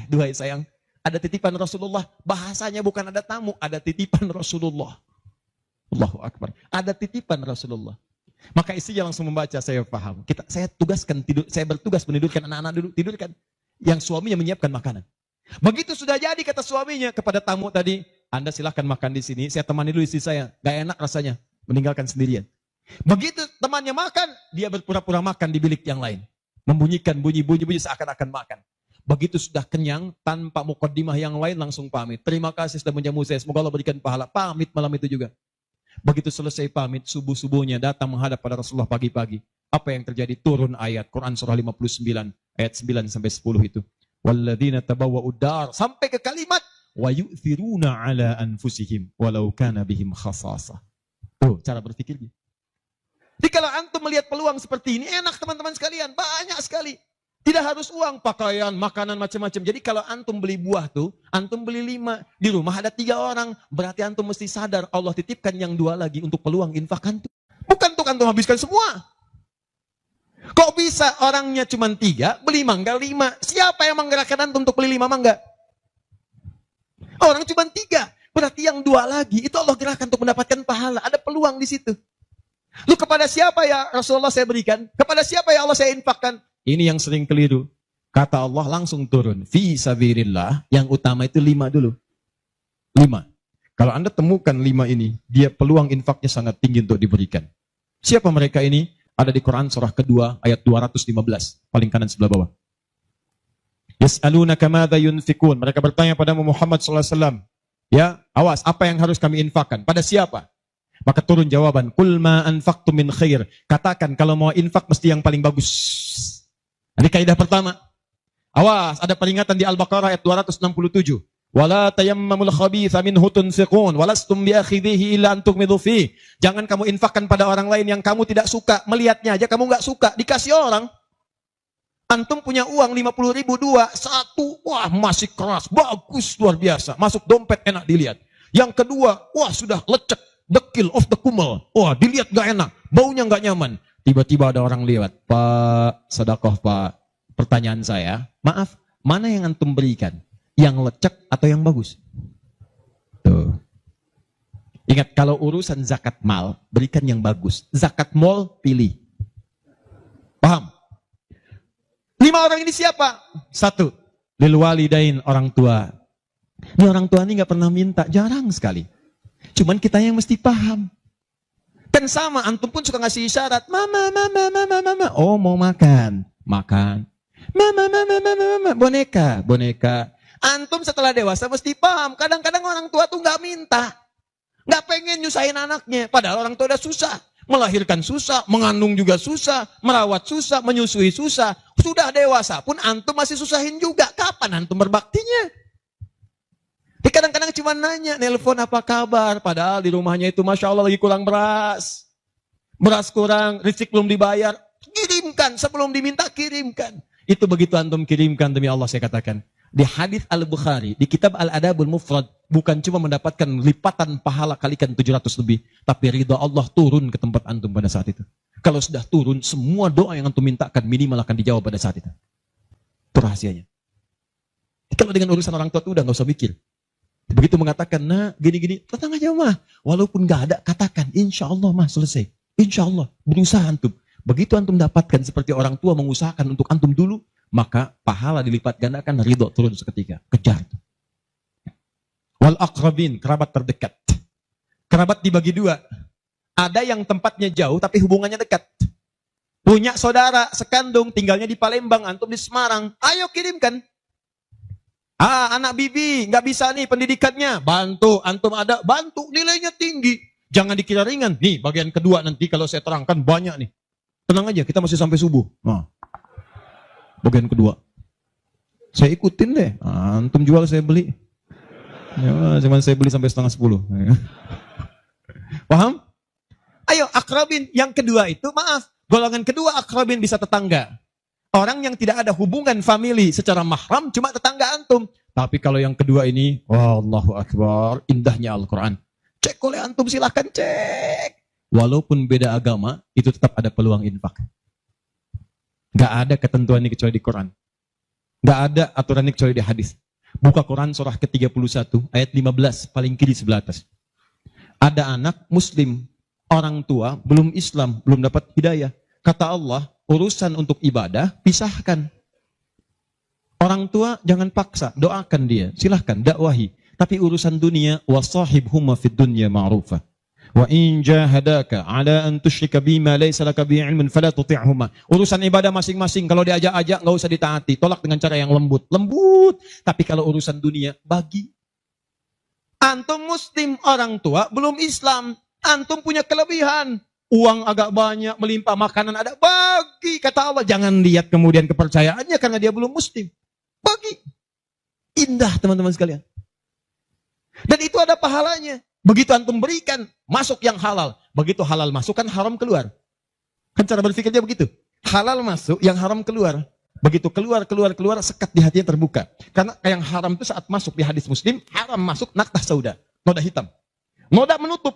duhai sayang, ada titipan Rasulullah. Bahasanya bukan ada tamu, ada titipan Rasulullah. Allahu Akbar. Ada titipan Rasulullah. Maka istrinya langsung membaca, saya paham. Saya bertugas menidurkan anak-anak dulu, tidurkan. Yang suaminya menyiapkan makanan. Begitu sudah jadi kata suaminya kepada tamu tadi, Anda silahkan makan di sini, saya temani dulu istri saya. Gak enak rasanya, meninggalkan sendirian. Begitu temannya makan, dia berpura-pura makan di bilik yang lain. Membunyikan bunyi-bunyi seakan-akan makan. Begitu sudah kenyang, tanpa mukaddimah yang lain langsung pamit. Terima kasih sudah menjamu saya, semoga Allah berikan pahala. Pamit malam itu juga. Begitu selesai pamit, subuh-subuhnya datang menghadap pada Rasulullah pagi-pagi. Apa yang terjadi? Turun ayat Quran surah 59 ayat 9 sampai 10 itu. Walladzina tabawwa'ud dar sampai ke kalimat wa yu'thiruna ala anfusihim walau kana bihim khasasah. Tuh cara berpikirnya. Jadi kalau antum melihat peluang seperti ini enak teman-teman sekalian, banyak sekali. Tidak harus uang, pakaian, makanan macam-macam. Jadi kalau antum beli buah tuh, antum beli 5. Di rumah ada 3 orang. Berarti antum mesti sadar Allah titipkan yang 2 lagi untuk peluang infak antum. Bukan untuk antum habiskan semua. Kok bisa orangnya cuma 3, beli mangga 5. Siapa yang menggerakkan antum untuk beli 5 mangga? Orang cuma 3. Berarti yang 2 lagi, itu Allah gerakkan untuk mendapatkan pahala. Ada peluang di situ. Lu kepada siapa ya Rasulullah saya berikan? Kepada siapa ya Allah saya infakkan? Ini yang sering keliru. Kata Allah langsung turun. Fi sabirillah. Yang utama itu 5 dulu. 5. Kalau Anda temukan 5 ini, dia peluang infaknya sangat tinggi untuk diberikan. Siapa mereka ini? Ada di Quran surah kedua ayat 215. Paling kanan sebelah bawah. Yas'alunaka madza yunfikun. Mereka bertanya pada Muhammad SAW. Ya, awas, apa yang harus kami infakkan? Pada siapa? Maka turun jawaban. Qul ma anfaqtum min khair. Katakan kalau mau infak mesti yang paling bagus. Ini kaidah pertama. Awas, ada peringatan di Al-Baqarah ayat 267. Wala tayammamul khabitha minhu tunfiqun walastum biakhidhihi illa an tughmidu fi. Jangan kamu infakkan pada orang lain yang kamu tidak suka. Melihatnya aja kamu enggak suka, dikasih orang. Antum punya uang 50.000 2, 1, wah masih keras, bagus luar biasa. Masuk dompet enak dilihat. Yang kedua, wah sudah lecek, dekil of the kumel. Wah, dilihat enggak enak, baunya enggak nyaman. Tiba-tiba ada orang lewat, Pak, sedekah Pak. Pertanyaan saya, maaf, mana yang antum berikan? Yang lecek atau yang bagus? Tuh. Ingat, kalau urusan zakat mal, berikan yang bagus. Zakat mal, pilih. Paham? 5 orang ini siapa? 1, lil walidain, orang tua. Ini orang tua ini gak pernah minta, jarang sekali. Cuman kita yang mesti paham. Kan sama, antum pun suka ngasih isyarat. Mama. Oh, mau makan. Makan. Mama. Boneka. Antum setelah dewasa mesti paham. Kadang-kadang orang tua tuh nggak minta. Nggak pengen nyusahin anaknya. Padahal orang tua udah susah. Melahirkan susah, mengandung juga susah, merawat susah, menyusui susah. Sudah dewasa pun antum masih susahin juga. Kapan antum berbaktinya? Kadang-kadang cuma nanya, nelpon apa kabar. Padahal di rumahnya itu Masya Allah lagi kurang beras. Beras kurang, rezeki belum dibayar. Kirimkan, sebelum diminta kirimkan. Itu begitu antum kirimkan demi Allah saya katakan. Di hadis Al-Bukhari, di kitab Al-Adabul Mufrad, bukan cuma mendapatkan lipatan pahala kalikan 700 lebih. Tapi ridha Allah turun ke tempat antum pada saat itu. Kalau sudah turun, semua doa yang antum mintakan minimal akan dijawab pada saat itu. Itu rahasianya. Kalau dengan urusan orang tua itu udah gak usah mikir. Begitu mengatakan, nah gini-gini, tenang aja mah. Walaupun gak ada, katakan, insya Allah mah selesai. Insya Allah, berusaha antum. Begitu antum dapatkan seperti orang tua mengusahakan untuk antum dulu, maka pahala dilipat gandakan, ridho turun seketika. Kejar. Wal aqrabin, kerabat terdekat. Kerabat dibagi 2. Ada yang tempatnya jauh, tapi hubungannya dekat. Punya saudara sekandung, tinggalnya di Palembang, antum di Semarang. Ayo kirimkan. Anak bibi, nggak bisa nih pendidikannya. Bantu, antum ada, bantu, nilainya tinggi. Jangan dikira ringan. Nih, bagian kedua nanti kalau saya terangkan banyak nih. Tenang aja, kita masih sampai subuh. Nah, bagian kedua. Saya ikutin deh. Antum jual, saya beli. Ya, cuman saya beli sampai 9:30. Paham? Ayo, akrabin. Yang kedua itu, maaf. Golongan kedua akrabin bisa tetangga. Orang yang tidak ada hubungan famili secara mahram, cuma tetangga antum. Tapi kalau yang kedua ini, Allahu Akbar, indahnya Al-Quran. Cek oleh antum, silahkan cek. Walaupun beda agama, itu tetap ada peluang infak. Gak ada ketentuan ini kecuali di Quran. Gak ada aturan ini kecuali di hadis. Buka Quran surah ke-31, ayat 15, paling kiri sebelah atas. Ada anak muslim, orang tua belum Islam, belum dapat hidayah. Kata Allah, urusan untuk ibadah pisahkan. Orang tua jangan paksa, doakan dia, silahkan dakwahi. Tapi urusan dunia, wasahibhuma fid dunya ma'rufa. Wa in jahadaka ala an tusyrika bima laysa laka bihi ilmun fala tuti'huma. Urusan ibadah masing-masing, kalau diajak-ajak enggak usah ditaati, tolak dengan cara yang lembut. Lembut. Tapi kalau urusan dunia, bagi. Antum muslim, orang tua belum Islam. Antum punya kelebihan. Uang agak banyak, melimpah, makanan ada, bagi. Kata Allah, jangan lihat kemudian kepercayaannya karena dia belum muslim. Bagi. Indah teman-teman sekalian. Dan itu ada pahalanya. Begitu antum berikan, masuk yang halal. Begitu halal masuk, kan haram keluar. Kan cara berpikirnya begitu. Halal masuk, yang haram keluar. Begitu keluar, sekat di hatinya terbuka. Karena yang haram itu saat masuk di hadis Muslim, haram masuk naktah sauda, noda hitam. Noda menutup.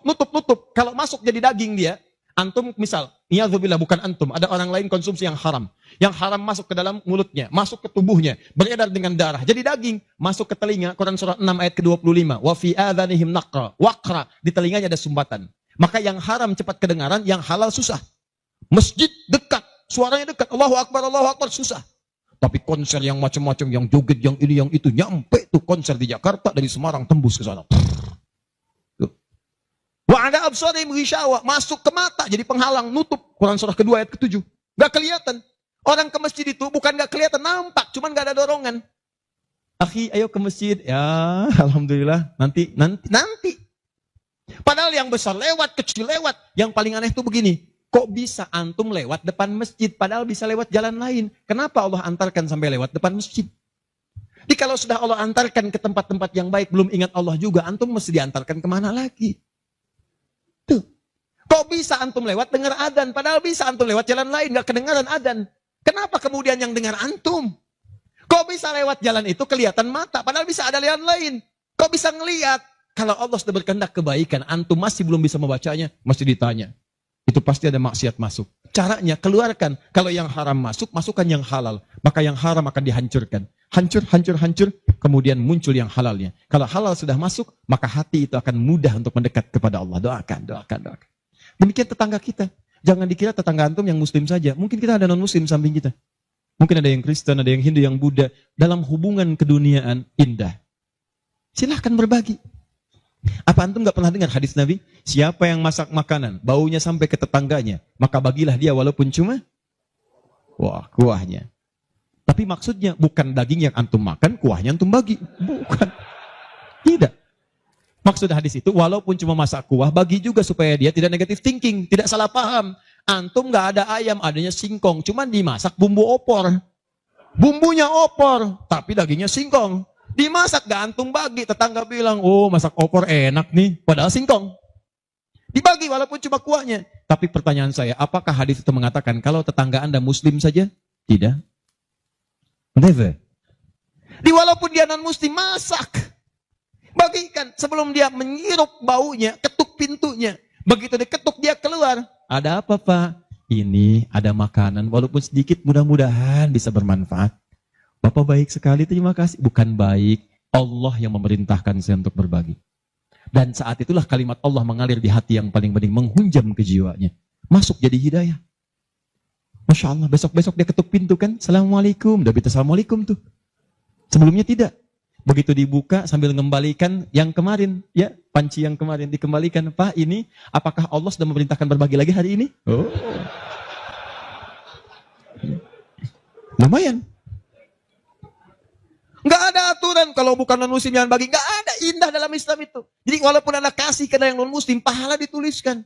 Kalau masuk jadi daging dia, antum misal, niyadzubillah bukan antum, ada orang lain konsumsi yang haram. Yang haram masuk ke dalam mulutnya, masuk ke tubuhnya, beredar dengan darah, jadi daging, masuk ke telinga, Quran surah 6 ayat ke-25. Wa fi adhanihim naqra, waqra, di telinganya ada sumbatan. Maka yang haram cepat kedengaran, yang halal susah. Masjid dekat, suaranya dekat, Allahu Akbar, susah. Tapi konser yang macam-macam, yang joget, yang ini, yang itu, nyampe tuh konser di Jakarta, dari Semarang tembus ke sana. Wa ada absarihim ghishawa, masuk ke mata, jadi penghalang, nutup. Quran surah kedua ayat ke-7. Gak kelihatan. Orang ke masjid itu bukan gak kelihatan, nampak, cuman gak ada dorongan. Akhi, ayo ke masjid. Ya, alhamdulillah, nanti. Padahal yang besar lewat, kecil lewat. Yang paling aneh itu begini. Kok bisa antum lewat depan masjid, padahal bisa lewat jalan lain? Kenapa Allah antarkan sampai lewat depan masjid? Jadi kalau sudah Allah antarkan ke tempat-tempat yang baik, belum ingat Allah juga, antum mesti diantarkan kemana lagi? Tuh. Kok bisa antum lewat dengar adzan, padahal bisa antum lewat jalan lain, gak kedengaran adzan. Kenapa kemudian yang dengar antum? Kok bisa lewat jalan itu kelihatan mata, padahal bisa ada jalan lain? Kok bisa ngelihat? Kalau Allah sudah berkehendak kebaikan, antum masih belum bisa membacanya, mesti ditanya. Itu pasti ada maksiat masuk. Caranya keluarkan. Kalau yang haram masuk, masukkan yang halal. Maka yang haram akan dihancurkan. Hancur. Kemudian muncul yang halalnya. Kalau halal sudah masuk, maka hati itu akan mudah untuk mendekat kepada Allah. Doakan. Demikian tetangga kita. Jangan dikira tetangga antum yang muslim saja. Mungkin kita ada non-muslim samping kita. Mungkin ada yang Kristen, ada yang Hindu, yang Buddha. Dalam hubungan keduniaan indah. Silahkan berbagi. Apa antum gak pernah dengar hadis Nabi? Siapa yang masak makanan, baunya sampai ke tetangganya, maka bagilah dia walaupun cuma kuahnya. Tapi maksudnya bukan daging yang antum makan, kuahnya antum bagi. Bukan. Tidak. Maksud hadis itu, walaupun cuma masak kuah, bagi juga supaya dia tidak negatif thinking, tidak salah paham. Antum gak ada ayam, adanya singkong, cuman dimasak bumbu opor. Bumbunya opor, tapi dagingnya singkong. Dimasak gak antum bagi, tetangga bilang, oh masak opor enak nih, padahal singkong. Dibagi walaupun cuma kuahnya. Tapi pertanyaan saya, apakah hadis itu mengatakan kalau tetangga anda muslim saja? Tidak. Never. Walaupun dia non muslim, masak. Bagikan sebelum dia menghirup baunya, ketuk pintunya. Begitu diketuk dia keluar. Ada apa Pak? Ini ada makanan, walaupun sedikit, mudah-mudahan bisa bermanfaat. Bapak baik sekali, terima kasih. Bukan baik, Allah yang memerintahkan saya untuk berbagi. Dan saat itulah kalimat Allah mengalir di hati yang paling penting, menghunjam ke jiwanya. Masuk jadi hidayah. Masya Allah, besok-besok dia ketuk pintu kan, Assalamualaikum, udah minta Assalamualaikum tuh. Sebelumnya tidak. Begitu dibuka sambil mengembalikan yang kemarin, ya panci yang kemarin dikembalikan. Pak, ini apakah Allah sudah memerintahkan berbagi lagi hari ini? Oh, lumayan. Nggak ada aturan kalau bukan non-muslim jangan bagi. Nggak ada, indah dalam Islam itu. Jadi walaupun Anda kasih ke yang non-muslim, pahala dituliskan.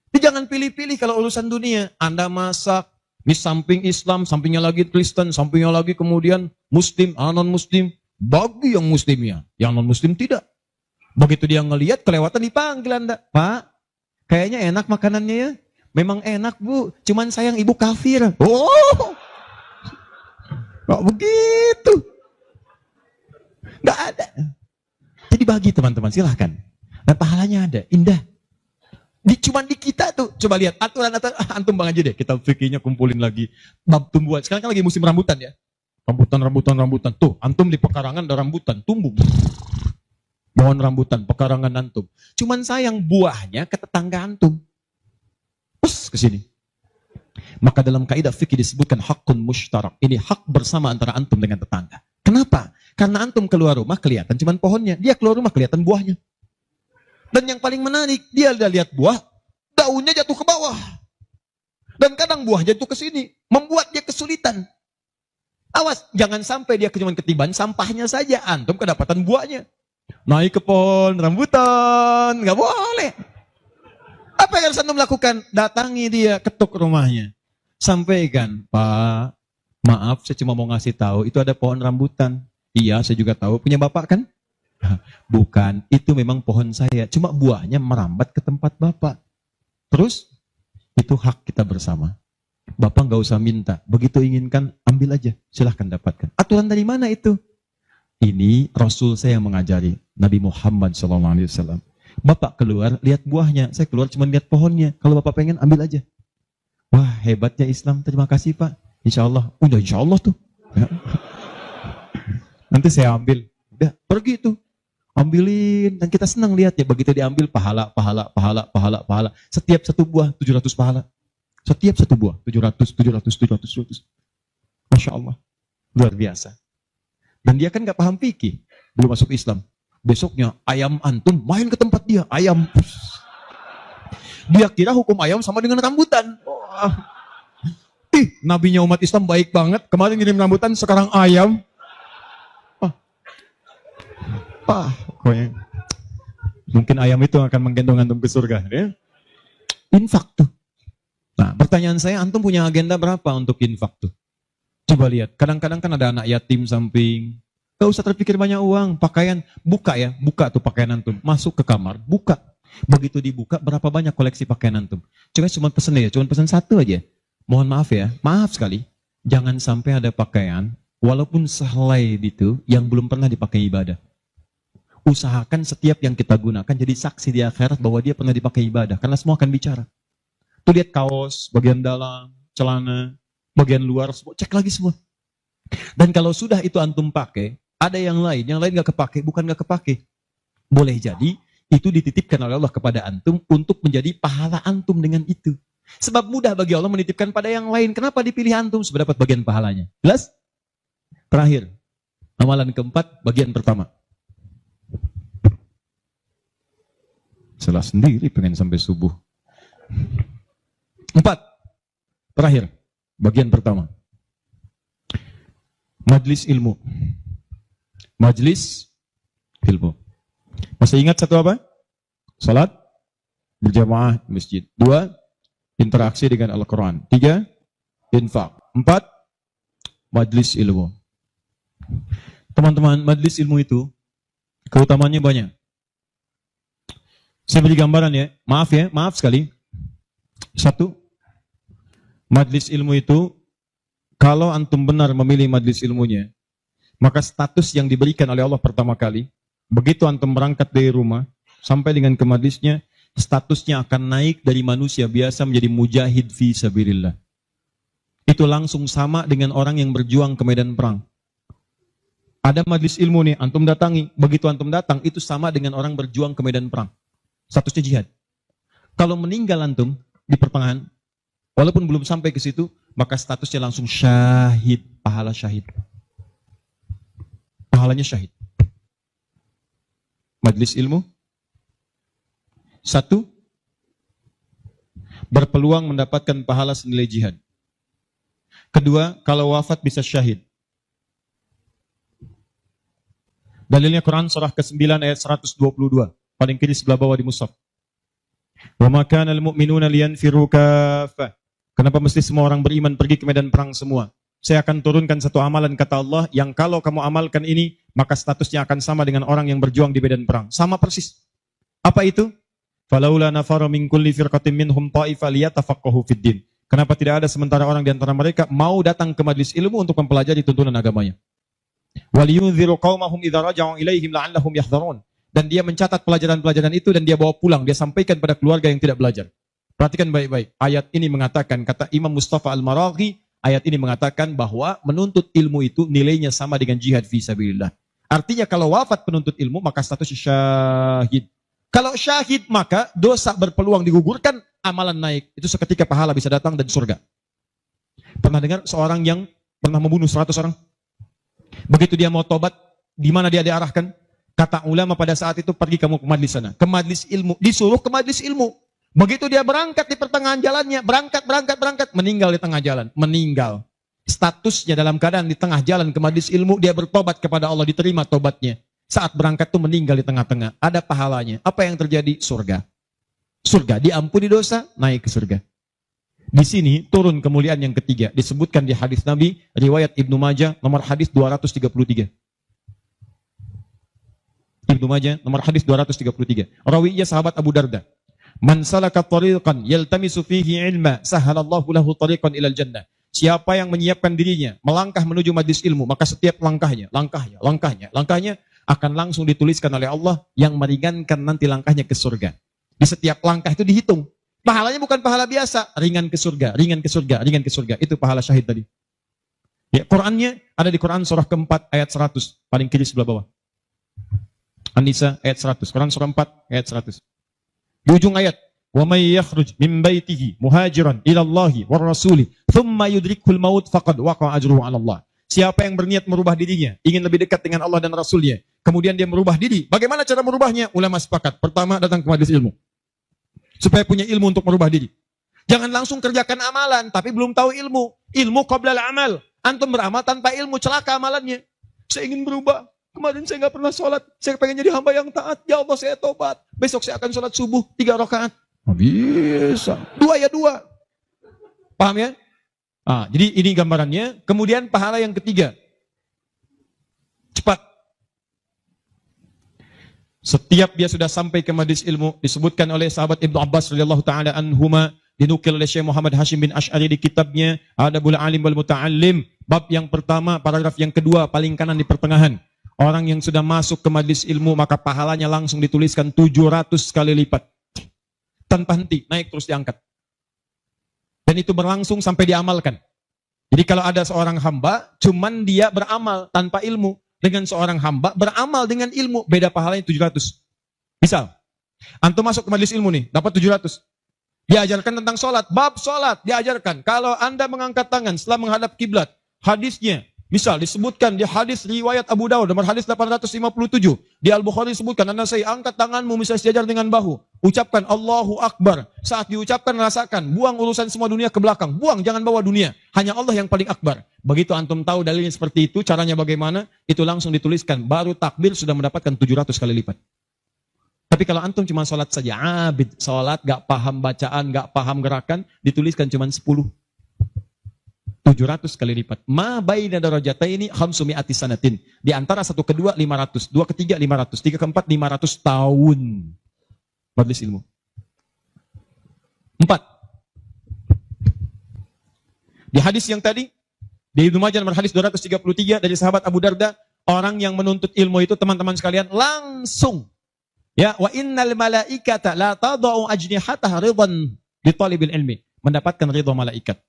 Jadi jangan pilih-pilih kalau urusan dunia. Anda masak, di samping Islam, sampingnya lagi Kristen, sampingnya lagi kemudian muslim, non-muslim. Bagi yang muslimnya, yang non-muslim tidak. Begitu dia ngelihat, kelewatan dipanggil Anda. Pak, kayaknya enak makanannya ya. Memang enak Bu, cuman sayang ibu kafir. Oh, kok begitu? Nggak ada. Jadi bagi teman-teman, silahkan. Dan pahalanya ada, indah. Cuman di kita tuh, coba lihat aturan antum bang aja deh. Kita fikirnya kumpulin lagi. Bab tumbuhan, sekarang kan lagi musim rambutan ya. Rambutan. Tuh, antum di pekarangan ada rambutan, tumbuh. Pohon rambutan, pekarangan antum. Cuman sayang buahnya ke tetangga antum. Terus ke sini. Maka dalam kaidah fikih disebutkan hakun mushtarak. Ini hak bersama antara antum dengan tetangga. Kenapa? Karena antum keluar rumah kelihatan cuman pohonnya. Dia keluar rumah kelihatan buahnya. Dan yang paling menarik, dia udah lihat buah, daunnya jatuh ke bawah. Dan kadang buah jatuh ke sini. Membuat dia kesulitan. Awas, jangan sampai dia cuma ketiban sampahnya saja. Antum kedapatan buahnya. Naik ke pohon rambutan. Nggak boleh. Apa yang harus antum lakukan? Datangi dia, ketuk rumahnya. Sampaikan, Pak, maaf saya cuma mau ngasih tahu, itu ada pohon rambutan. Iya, saya juga tahu. Punya bapak kan? Bukan, itu memang pohon saya. Cuma buahnya merambat ke tempat bapak. Terus, itu hak kita bersama. Bapak nggak usah minta. Begitu inginkan, ambil aja. Silahkan dapatkan. Aturan dari mana itu? Ini Rasul saya yang mengajari. Nabi Muhammad SAW. Bapak keluar, lihat buahnya. Saya keluar cuma lihat pohonnya. Kalau bapak pengen, ambil aja. Wah, hebatnya Islam. Terima kasih Pak. Insya Allah. Udah insya Allah tuh. Ya. Nanti saya ambil. Udah, pergi tuh. Ambilin. Dan kita senang lihat ya. Begitu diambil, pahala. Setiap satu buah, 700 pahala. Setiap satu buah, 700. Masya Allah. Luar biasa. Dan dia kan gak paham fikih. Belum masuk Islam. Besoknya, ayam antum main ke tempat dia. Ayam. Dia kira hukum ayam sama dengan rambutan. Oh. Nabinya umat Islam baik banget. Kemarin ngirim rambutan, sekarang ayam. Pokoknya. Mungkin ayam itu akan menggendong antum ke surga. Ya? Infak tuh. Nah, pertanyaan saya, antum punya agenda berapa untuk infak tuh? Coba lihat, kadang-kadang kan ada anak yatim samping. Gak usah terpikir banyak uang, pakaian. Buka ya, buka tuh pakaian antum. Masuk ke kamar, buka. Begitu dibuka, berapa banyak koleksi pakaian antum? Cuma pesen ya, cuma pesen satu aja. Mohon maaf ya, maaf sekali. Jangan sampai ada pakaian, walaupun sehelai itu, yang belum pernah dipakai ibadah. Usahakan setiap yang kita gunakan jadi saksi di akhirat bahwa dia pernah dipakai ibadah. Karena semua akan bicara. Tuh lihat kaos, bagian dalam, celana, bagian luar, cek lagi semua. Dan kalau sudah itu antum pakai, ada yang lain gak kepake, bukan gak kepake. Boleh jadi, itu dititipkan oleh Allah kepada antum untuk menjadi pahala antum dengan itu. Sebab mudah bagi Allah menitipkan pada yang lain. Kenapa dipilih antum supaya dapat bagian pahalanya? Jelas? Terakhir, amalan keempat, bagian pertama. Salah sendiri pengen sampai subuh. 4. Terakhir, bagian pertama. Majlis ilmu. Majlis ilmu. Masih ingat satu apa? Salat berjamaah di masjid. 2. Interaksi dengan Al-Quran. 3. Infak. 4. Majlis ilmu. Teman-teman, majlis ilmu itu keutamaannya banyak. Saya beri gambaran ya. Maaf sekali. 1. Majlis ilmu itu, kalau antum benar memilih majlis ilmunya, maka status yang diberikan oleh Allah pertama kali, begitu antum berangkat dari rumah, sampai dengan ke majlisnya, statusnya akan naik dari manusia biasa menjadi mujahid fi sabilillah. Itu langsung sama dengan orang yang berjuang ke medan perang. Ada majlis ilmu nih, antum datangi, begitu antum datang, itu sama dengan orang berjuang ke medan perang. Statusnya jihad. Kalau meninggal antum di pertengahan, walaupun belum sampai ke situ, maka statusnya langsung syahid, pahala syahid. Pahalanya syahid. Majlis ilmu. 1. Berpeluang mendapatkan pahala senilai jihad. 2. Kalau wafat bisa syahid. Dalilnya Quran surah ke-9 ayat 122. Paling kiri sebelah bawah di mushaf. Wa ma kana al-mu'minuna liyanfiru kaffah. Kenapa mesti semua orang beriman pergi ke medan perang semua? Saya akan turunkan satu amalan kata Allah yang kalau kamu amalkan ini, maka statusnya akan sama dengan orang yang berjuang di medan perang. Sama persis. Apa itu? Falaula nafara min kulli firqatin minhum ta'ifa liyatafaqahu fid din. Kenapa tidak ada sementara orang di antara mereka mau datang ke majlis ilmu untuk mempelajari tuntunan agamanya? Waliyunziru qaumahum idza raja'u ilaihim la'allahum yahdharun. Dan dia mencatat pelajaran-pelajaran itu dan dia bawa pulang, dia sampaikan pada keluarga yang tidak belajar. Perhatikan baik-baik. Ayat ini mengatakan, kata Imam Mustafa Al-Maraghi, ayat ini mengatakan bahwa menuntut ilmu itu nilainya sama dengan jihad fi sabilillah. Artinya kalau wafat penuntut ilmu, maka status syahid. Kalau syahid, maka dosa berpeluang digugurkan, amalan naik. Itu seketika pahala bisa datang dan surga. Pernah dengar seorang yang pernah membunuh 100 orang? Begitu dia mau tobat, di mana dia diarahkan? Kata ulama pada saat itu, pergi kamu ke majlis sana. Ke majlis ilmu. Disuruh ke majlis ilmu. Begitu dia berangkat di pertengahan jalannya, berangkat, meninggal di tengah jalan. Meninggal. Statusnya dalam keadaan di tengah jalan ke majlis ilmu, dia bertobat kepada Allah, diterima tobatnya. Saat berangkat itu meninggal di tengah-tengah. Ada pahalanya. Apa yang terjadi? Surga. Surga. Diampuni dosa, naik ke surga. Di sini turun kemuliaan yang ketiga. Disebutkan di hadis Nabi, riwayat Ibnu Majah, nomor hadis 233. Ibnu Majah, nomor hadis 233. Rawinya sahabat Abu Darda. Man salaka tariqan yaltamisu fihi ilma, sahalallahu lahu tariqan ilal jannah. Siapa yang menyiapkan dirinya, melangkah menuju majlis ilmu, maka setiap langkahnya akan langsung dituliskan oleh Allah yang meringankan nanti langkahnya ke surga. Di setiap langkah itu dihitung. Pahalanya bukan pahala biasa, ringan ke surga, ringan ke surga, ringan ke surga. Itu pahala syahid tadi. Ya, Qurannya ada di Quran surah keempat ayat 100, paling kiri sebelah bawah. An-Nisa ayat 100, Quran surah 4 ayat 100. Di ujung ayat, wa may yakhruj min baitihi muhajiran ila Allahi war rasuli thumma yudrikul maut faqad waqa'a ajruhu 'ala Allah. Siapa yang berniat merubah dirinya, ingin lebih dekat dengan Allah dan Rasulnya, kemudian dia merubah diri. Bagaimana cara merubahnya? Ulama sepakat. Pertama, datang ke majelis ilmu. Supaya punya ilmu untuk merubah diri. Jangan langsung kerjakan amalan, tapi belum tahu ilmu. Ilmu qabla al-amal. Antum beramal tanpa ilmu, celaka amalannya. Saya ingin berubah. Kemarin saya nggak pernah sholat. Saya pengen jadi hamba yang taat. Ya Allah, saya tobat. Besok saya akan sholat subuh 3 rakaat. Bisa. 2 ya 2. Paham ya? Jadi ini gambarannya. Kemudian pahala yang ketiga. Cepat. Setiap dia sudah sampai ke majlis ilmu, disebutkan oleh sahabat Ibnu Abbas radhiyallahu taala anhuma, dinukil oleh Syekh Muhammad Hashim bin Asy'ari di kitabnya Adabul Alim wal Muta'allim, bab yang pertama, paragraf yang kedua, paling kanan di pertengahan. Orang yang sudah masuk ke majlis ilmu, maka pahalanya langsung dituliskan 700 kali lipat. Tanpa henti, naik terus diangkat. Dan itu berlangsung sampai diamalkan. Jadi kalau ada seorang hamba, cuman dia beramal tanpa ilmu. Dengan seorang hamba, beramal dengan ilmu, beda pahalanya 700. Misal, antum masuk ke majlis ilmu nih, dapat 700. Diajarkan tentang sholat, bab sholat, diajarkan. Kalau anda mengangkat tangan setelah menghadap kiblat, hadisnya, misal disebutkan di hadis riwayat Abu Dawud, nomor hadis 857. Di Al-Bukhari disebutkan, anda saya angkat tanganmu, misal sejajar dengan bahu. Ucapkan Allahu Akbar. Saat diucapkan, rasakan. Buang urusan semua dunia ke belakang. Buang, jangan bawa dunia. Hanya Allah yang paling akbar. Begitu antum tahu dalilnya seperti itu, caranya bagaimana, itu langsung dituliskan. Baru takbir sudah mendapatkan 700 kali lipat. Tapi kalau antum cuma sholat saja, abid, sholat, gak paham bacaan, gak paham gerakan, dituliskan cuma 10. 700 kali lipat. Ma baina darajataini khamsumi'ati sanatin. Di antara satu kedua 500, dua ketiga 500, tiga keempat 500 tahun. Majlis ilmu. 4. Di hadis yang tadi, di Ibnu Majah nomor hadis 233 dari sahabat Abu Darda, orang yang menuntut ilmu itu teman-teman sekalian langsung, ya, wa innal malaikata la tadau ajnihataha ridwan li talibil ilmi, mendapatkan ridha malaikat,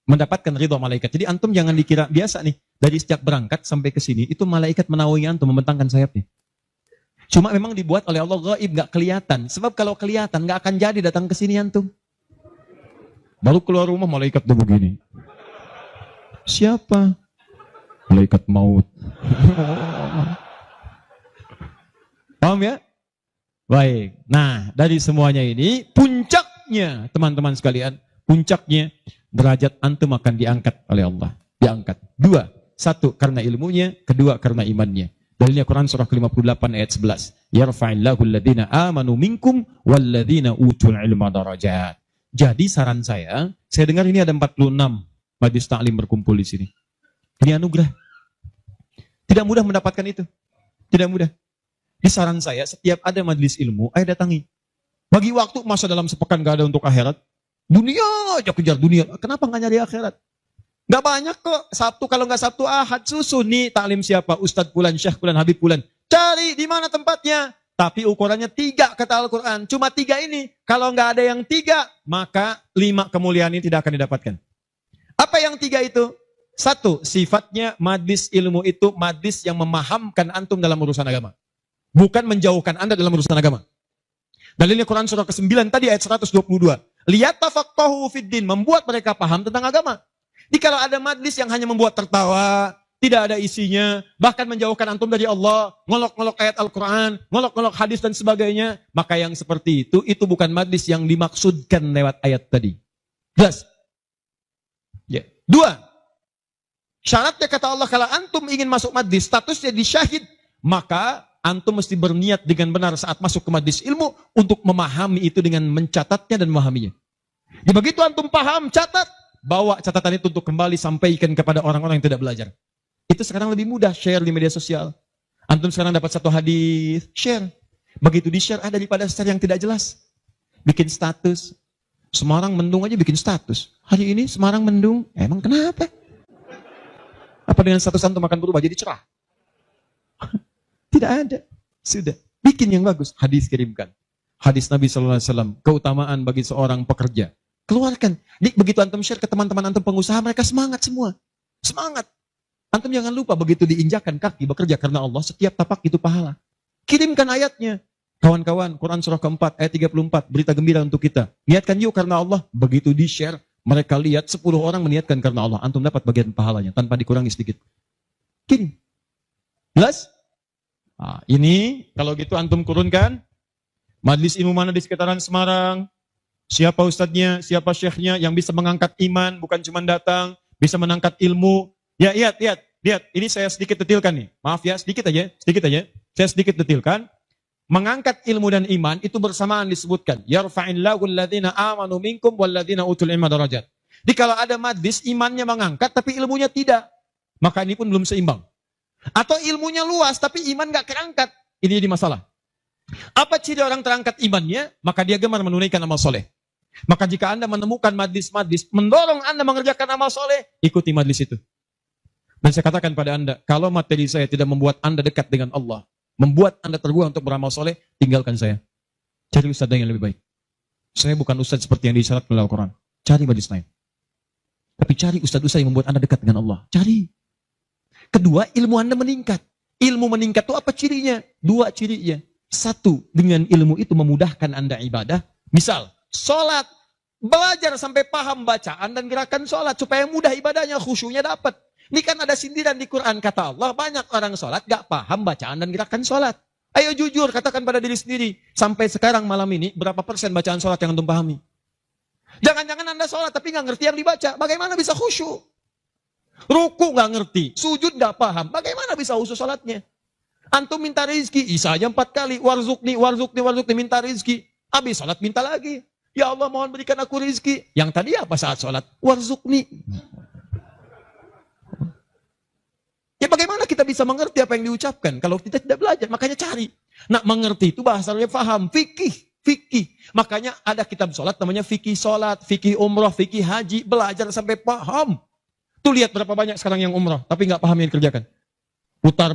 mendapatkan ridha malaikat. Jadi antum jangan dikira biasa nih, dari sejak berangkat sampai ke sini itu malaikat menaungi antum, membentangkan sayapnya. Cuma memang dibuat oleh Allah gaib, gak kelihatan. Sebab kalau kelihatan gak akan jadi datang ke sini antum. Baru keluar rumah malaikat tuh begini. Siapa? Malaikat maut. Paham ya? Baik. Nah, dari semuanya ini puncaknya teman-teman sekalian, puncaknya derajat antum akan diangkat oleh Allah. Diangkat. 2. 1 karena ilmunya, kedua karena imannya. Dalilnya Quran surah ke-58 ayat 11. Yarfa'illahu alladhina amanu minkum walladhina utul ilma darajat. Jadi saran saya dengar ini ada 46 majlis taklim berkumpul di sini. Ini anugerah. Tidak mudah mendapatkan itu. Tidak mudah. Di saran saya, setiap ada majlis ilmu, ayo datangi. Bagi waktu, masa dalam sepekan gak ada untuk akhirat. Dunia aja kejar dunia. Kenapa gak nyari akhirat? Gak banyak kok. Sabtu, kalau gak Sabtu, Ahad, susun nih taklim siapa? Ustadz Pulan, Syekh Pulan, Habib Pulan. Cari di mana tempatnya. Tapi ukurannya 3 kata Al-Quran. Cuma 3 ini. Kalau gak ada yang 3, maka 5 kemuliaan ini tidak akan didapatkan. Apa yang 3 itu? Satu, sifatnya majlis ilmu itu majlis yang memahamkan antum dalam urusan agama. Bukan menjauhkan anda dalam urusan agama. Dalilnya Quran surah ke-9 tadi ayat 122. Liyatafaqahu fiddin, membuat mereka paham tentang agama. Jadi kalau ada majlis yang hanya membuat tertawa, tidak ada isinya, bahkan menjauhkan antum dari Allah, ngolok-ngolok ayat Al-Quran, ngolok-ngolok hadis dan sebagainya, maka yang seperti itu bukan majlis yang dimaksudkan lewat ayat tadi. Jelas? Ya. Dua, syaratnya kata Allah, kalau antum ingin masuk majlis, statusnya disyahid, maka antum mesti berniat dengan benar saat masuk ke majlis ilmu untuk memahami itu dengan mencatatnya dan memahaminya. Ya, begitu antum paham, catat, bawa catatan itu untuk kembali sampaikan kepada orang-orang yang tidak belajar. Itu sekarang lebih mudah, share di media sosial. Antum sekarang dapat satu hadis, share. Begitu di-share ada daripada share yang tidak jelas. Bikin status. Semarang mendung aja bikin status. Hari ini Semarang mendung, emang kenapa? Apa dengan status antum akan berubah jadi cerah? Tidak ada. Sudah. Bikin yang bagus. Hadis kirimkan. Hadis Nabi SAW. Keutamaan bagi seorang pekerja. Keluarkan. Begitu antum share ke teman-teman antum pengusaha, mereka semangat semua. Semangat. Antum jangan lupa begitu diinjakan kaki bekerja karena Allah, setiap tapak itu pahala. Kirimkan ayatnya. Kawan-kawan, Quran surah keempat, ayat 34. Berita gembira untuk kita. Niatkan yuk karena Allah. Begitu di-share, mereka lihat 10 orang meniatkan karena Allah. Antum dapat bagian pahalanya tanpa dikurangi sedikit. Kirim. Jelas? Nah, ini kalau gitu antum kurunkan majlis ilmu mana di sekitaran Semarang, siapa ustadznya, siapa syekhnya yang bisa mengangkat iman, bukan cuma datang, bisa mengangkat ilmu. Ya, lihat. Ini saya sedikit detilkan nih. Maaf ya, sedikit aja. Saya sedikit detilkan. Mengangkat ilmu dan iman itu bersamaan disebutkan. Yarfa'illahu alladhina amanu minkum walladhina utul ilma darajat. Jadi kalau ada majlis imannya mengangkat tapi ilmunya tidak, maka ini pun belum seimbang. Atau ilmunya luas, tapi iman gak terangkat. Ini jadi masalah. Apa ciri orang terangkat imannya? Maka dia gemar menunaikan amal soleh. Maka jika anda menemukan majlis-majlis, mendorong anda mengerjakan amal soleh, ikuti majlis itu. Dan saya katakan pada anda, kalau materi saya tidak membuat anda dekat dengan Allah, membuat anda terbuang untuk beramal soleh, tinggalkan saya. Cari ustadz yang lebih baik. Saya bukan ustadz seperti yang disyarat oleh Al-Quran. Cari majlis lain. Tapi cari ustadz-ustadz yang membuat anda dekat dengan Allah. Cari. Kedua, ilmu anda meningkat. Ilmu meningkat itu apa cirinya? 2 cirinya. 1, dengan ilmu itu memudahkan anda ibadah. Misal, sholat. Belajar sampai paham bacaan dan gerakan sholat. Supaya mudah ibadahnya, khusyunya dapat. Ini kan ada sindiran di Quran. Kata Allah, banyak orang sholat gak paham bacaan dan gerakan sholat. Ayo jujur, katakan pada diri sendiri. Sampai sekarang malam ini, berapa persen bacaan sholat yang antum pahami? Jangan-jangan anda sholat tapi gak ngerti yang dibaca. Bagaimana bisa khusyuk? Ruku gak ngerti, sujud gak paham, bagaimana bisa khusyuk sholatnya? Antum minta rezeki, isa aja 4 kali, warzukni, minta rezeki. Habis sholat minta lagi. Ya Allah mohon berikan aku rezeki. Yang tadi apa saat sholat? Warzukni. Ya bagaimana kita bisa mengerti apa yang diucapkan kalau kita tidak belajar? Makanya cari. Nak mengerti itu bahasanya paham, fikih. Makanya ada kitab sholat namanya fikih sholat, fikih umrah, fikih haji. Belajar sampai paham. Tuh lihat berapa banyak sekarang yang umrah, tapi nggak paham yang dikerjakan. Putar.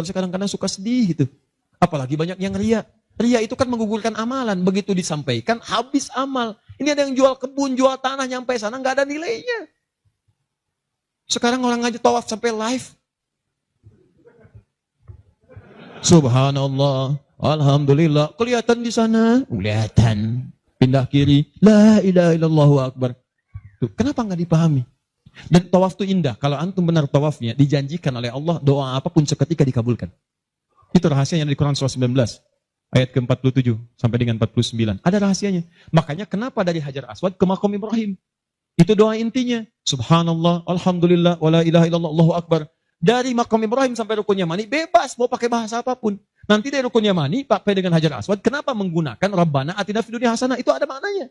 Sekarang kadang suka sedih gitu. Apalagi banyak yang ria. Ria itu kan menggugurkan amalan. Begitu disampaikan, habis amal. Ini ada yang jual kebun, jual tanah, nyampe sana nggak ada nilainya. Sekarang orang aja tawaf sampai live. Subhanallah, alhamdulillah. Kelihatan di sana, kelihatan. Pindah kiri, la ilaha illallah akbar. Tuh, kenapa nggak dipahami? Dan tawaf itu indah. Kalau antum benar tawafnya, dijanjikan oleh Allah, doa apapun seketika dikabulkan. Itu rahasianya di Quran surah 19. Ayat ke-47 sampai dengan 49. Ada rahasianya. Makanya kenapa dari Hajar Aswad ke Maqam Ibrahim? Itu doa intinya. Subhanallah, alhamdulillah, wa la ilaha illallah, Allahu akbar. Dari Maqam Ibrahim sampai Rukun Yamani, bebas. Mau pakai bahasa apapun. Nanti dari Rukun Yamani, pakai dengan Hajar Aswad. Kenapa menggunakan Rabbana atina fid dunya hasanah? Itu ada maknanya.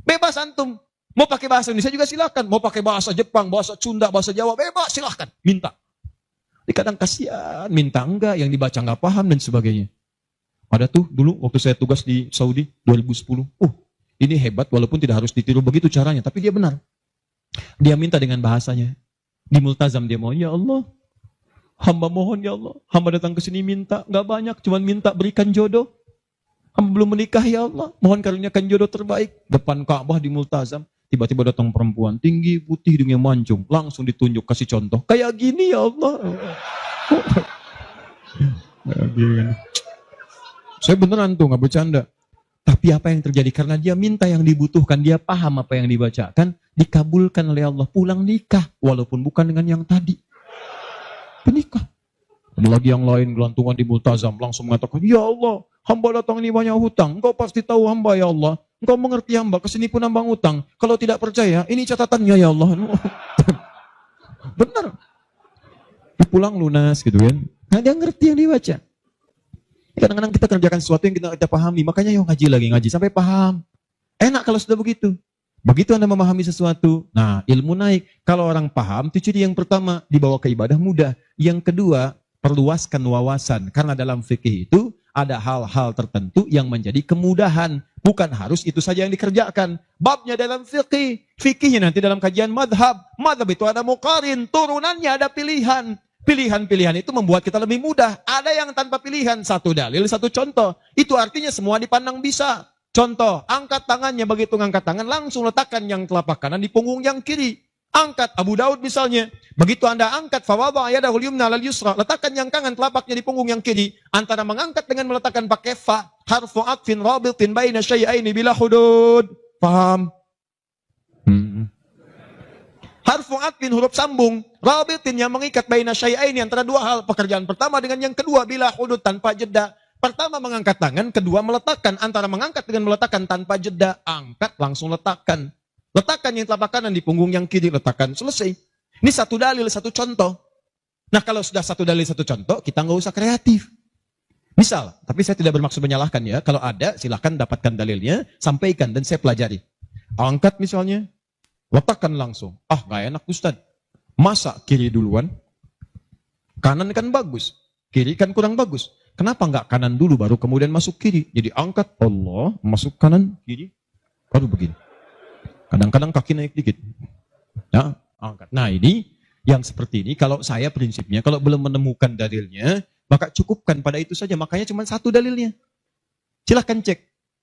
Bebas antum. Mau pakai bahasa Indonesia juga silakan. Mau pakai bahasa Jepang, bahasa Sunda, bahasa Jawa, bebas silakan. Minta. Di kadang kasihan, minta enggak, yang dibaca enggak paham dan sebagainya. Ada tuh dulu waktu saya tugas di Saudi 2010. Ini hebat walaupun tidak harus ditiru begitu caranya, tapi dia benar. Dia minta dengan bahasanya. Di multazam dia mau, ya Allah, hamba mohon ya Allah, hamba datang ke sini minta, enggak banyak, cuma minta berikan jodoh. Hamba belum menikah ya Allah, mohon karuniakan jodoh terbaik. Depan Ka'bah di multazam. tiba-tiba datang perempuan, tinggi, putih, hidungnya mancung. Langsung ditunjuk, kasih contoh. Kayak gini ya Allah. Saya beneran tuh, nggak bercanda. Tapi apa yang terjadi? Karena dia minta yang dibutuhkan, dia paham apa yang dibacakan, dikabulkan oleh Allah, pulang nikah, walaupun bukan dengan yang tadi. Penikah. Ada lagi yang lain, gelantungan di multazam, langsung mengatakan, ya Allah, hamba datang ini banyak hutang, engkau pasti tahu hamba ya Allah, engkau mengerti hamba, kesini pun hamba hutang, kalau tidak percaya, ini catatannya ya Allah. Benar. Pulang lunas gitu kan. Nah, dia ngerti yang dibaca. Kadang-kadang kita kerjakan sesuatu yang kita pahami, makanya yuk ngaji sampai paham. Enak kalau sudah begitu. Begitu Anda memahami sesuatu, nah ilmu naik. Kalau orang paham, itu ciri yang pertama, dibawa ke ibadah mudah. Yang kedua, perluaskan wawasan. Karena dalam fikih itu, ada hal-hal tertentu yang menjadi kemudahan. Bukan harus itu saja yang dikerjakan. Babnya dalam fikih. Fikihnya nanti dalam kajian madhab. Madhab itu ada muqarin, turunannya ada pilihan. Pilihan-pilihan itu membuat kita lebih mudah. Ada yang tanpa pilihan, satu dalil, satu contoh. Itu artinya semua dipandang bisa. Contoh, angkat tangannya, begitu ngangkat tangan, langsung letakkan yang telapak kanan di punggung yang kiri. Angkat, Abu Daud misalnya. Begitu Anda angkat, fawada yadahul yumna lal yusra, letakkan yang kanan telapaknya di punggung yang kiri. Antara mengangkat dengan meletakkan pakai fa, harfu atfin rabitin baina syai'aini bila hudud. Paham? Harfu atfin, huruf sambung, rabitin yang mengikat baina syai'aini, antara dua hal. Pekerjaan pertama dengan yang kedua, bila hudud, tanpa jeda. Pertama mengangkat tangan, kedua meletakkan. Antara mengangkat dengan meletakkan tanpa jeda. Angkat, langsung letakkan. Letakkan yang telapak kanan di punggung yang kiri, letakkan. Selesai. Ini satu dalil, satu contoh. Nah kalau sudah satu dalil, satu contoh, kita nggak usah kreatif. Misal, tapi saya tidak bermaksud menyalahkan ya. Kalau ada, silahkan dapatkan dalilnya, sampaikan dan saya pelajari. Angkat misalnya, letakkan langsung. Ah, nggak enak Ustaz. Masa kiri duluan? Kanan kan bagus. Kiri kan kurang bagus. Kenapa nggak kanan dulu baru kemudian masuk kiri? Jadi angkat Allah, masuk kanan, kiri, baru begini. Kadang-kadang kaki naik dikit. Ya, angkat. Nah ini, yang seperti ini, kalau saya prinsipnya, kalau belum menemukan dalilnya, maka cukupkan pada itu saja. Makanya cuma satu dalilnya. Silahkan cek.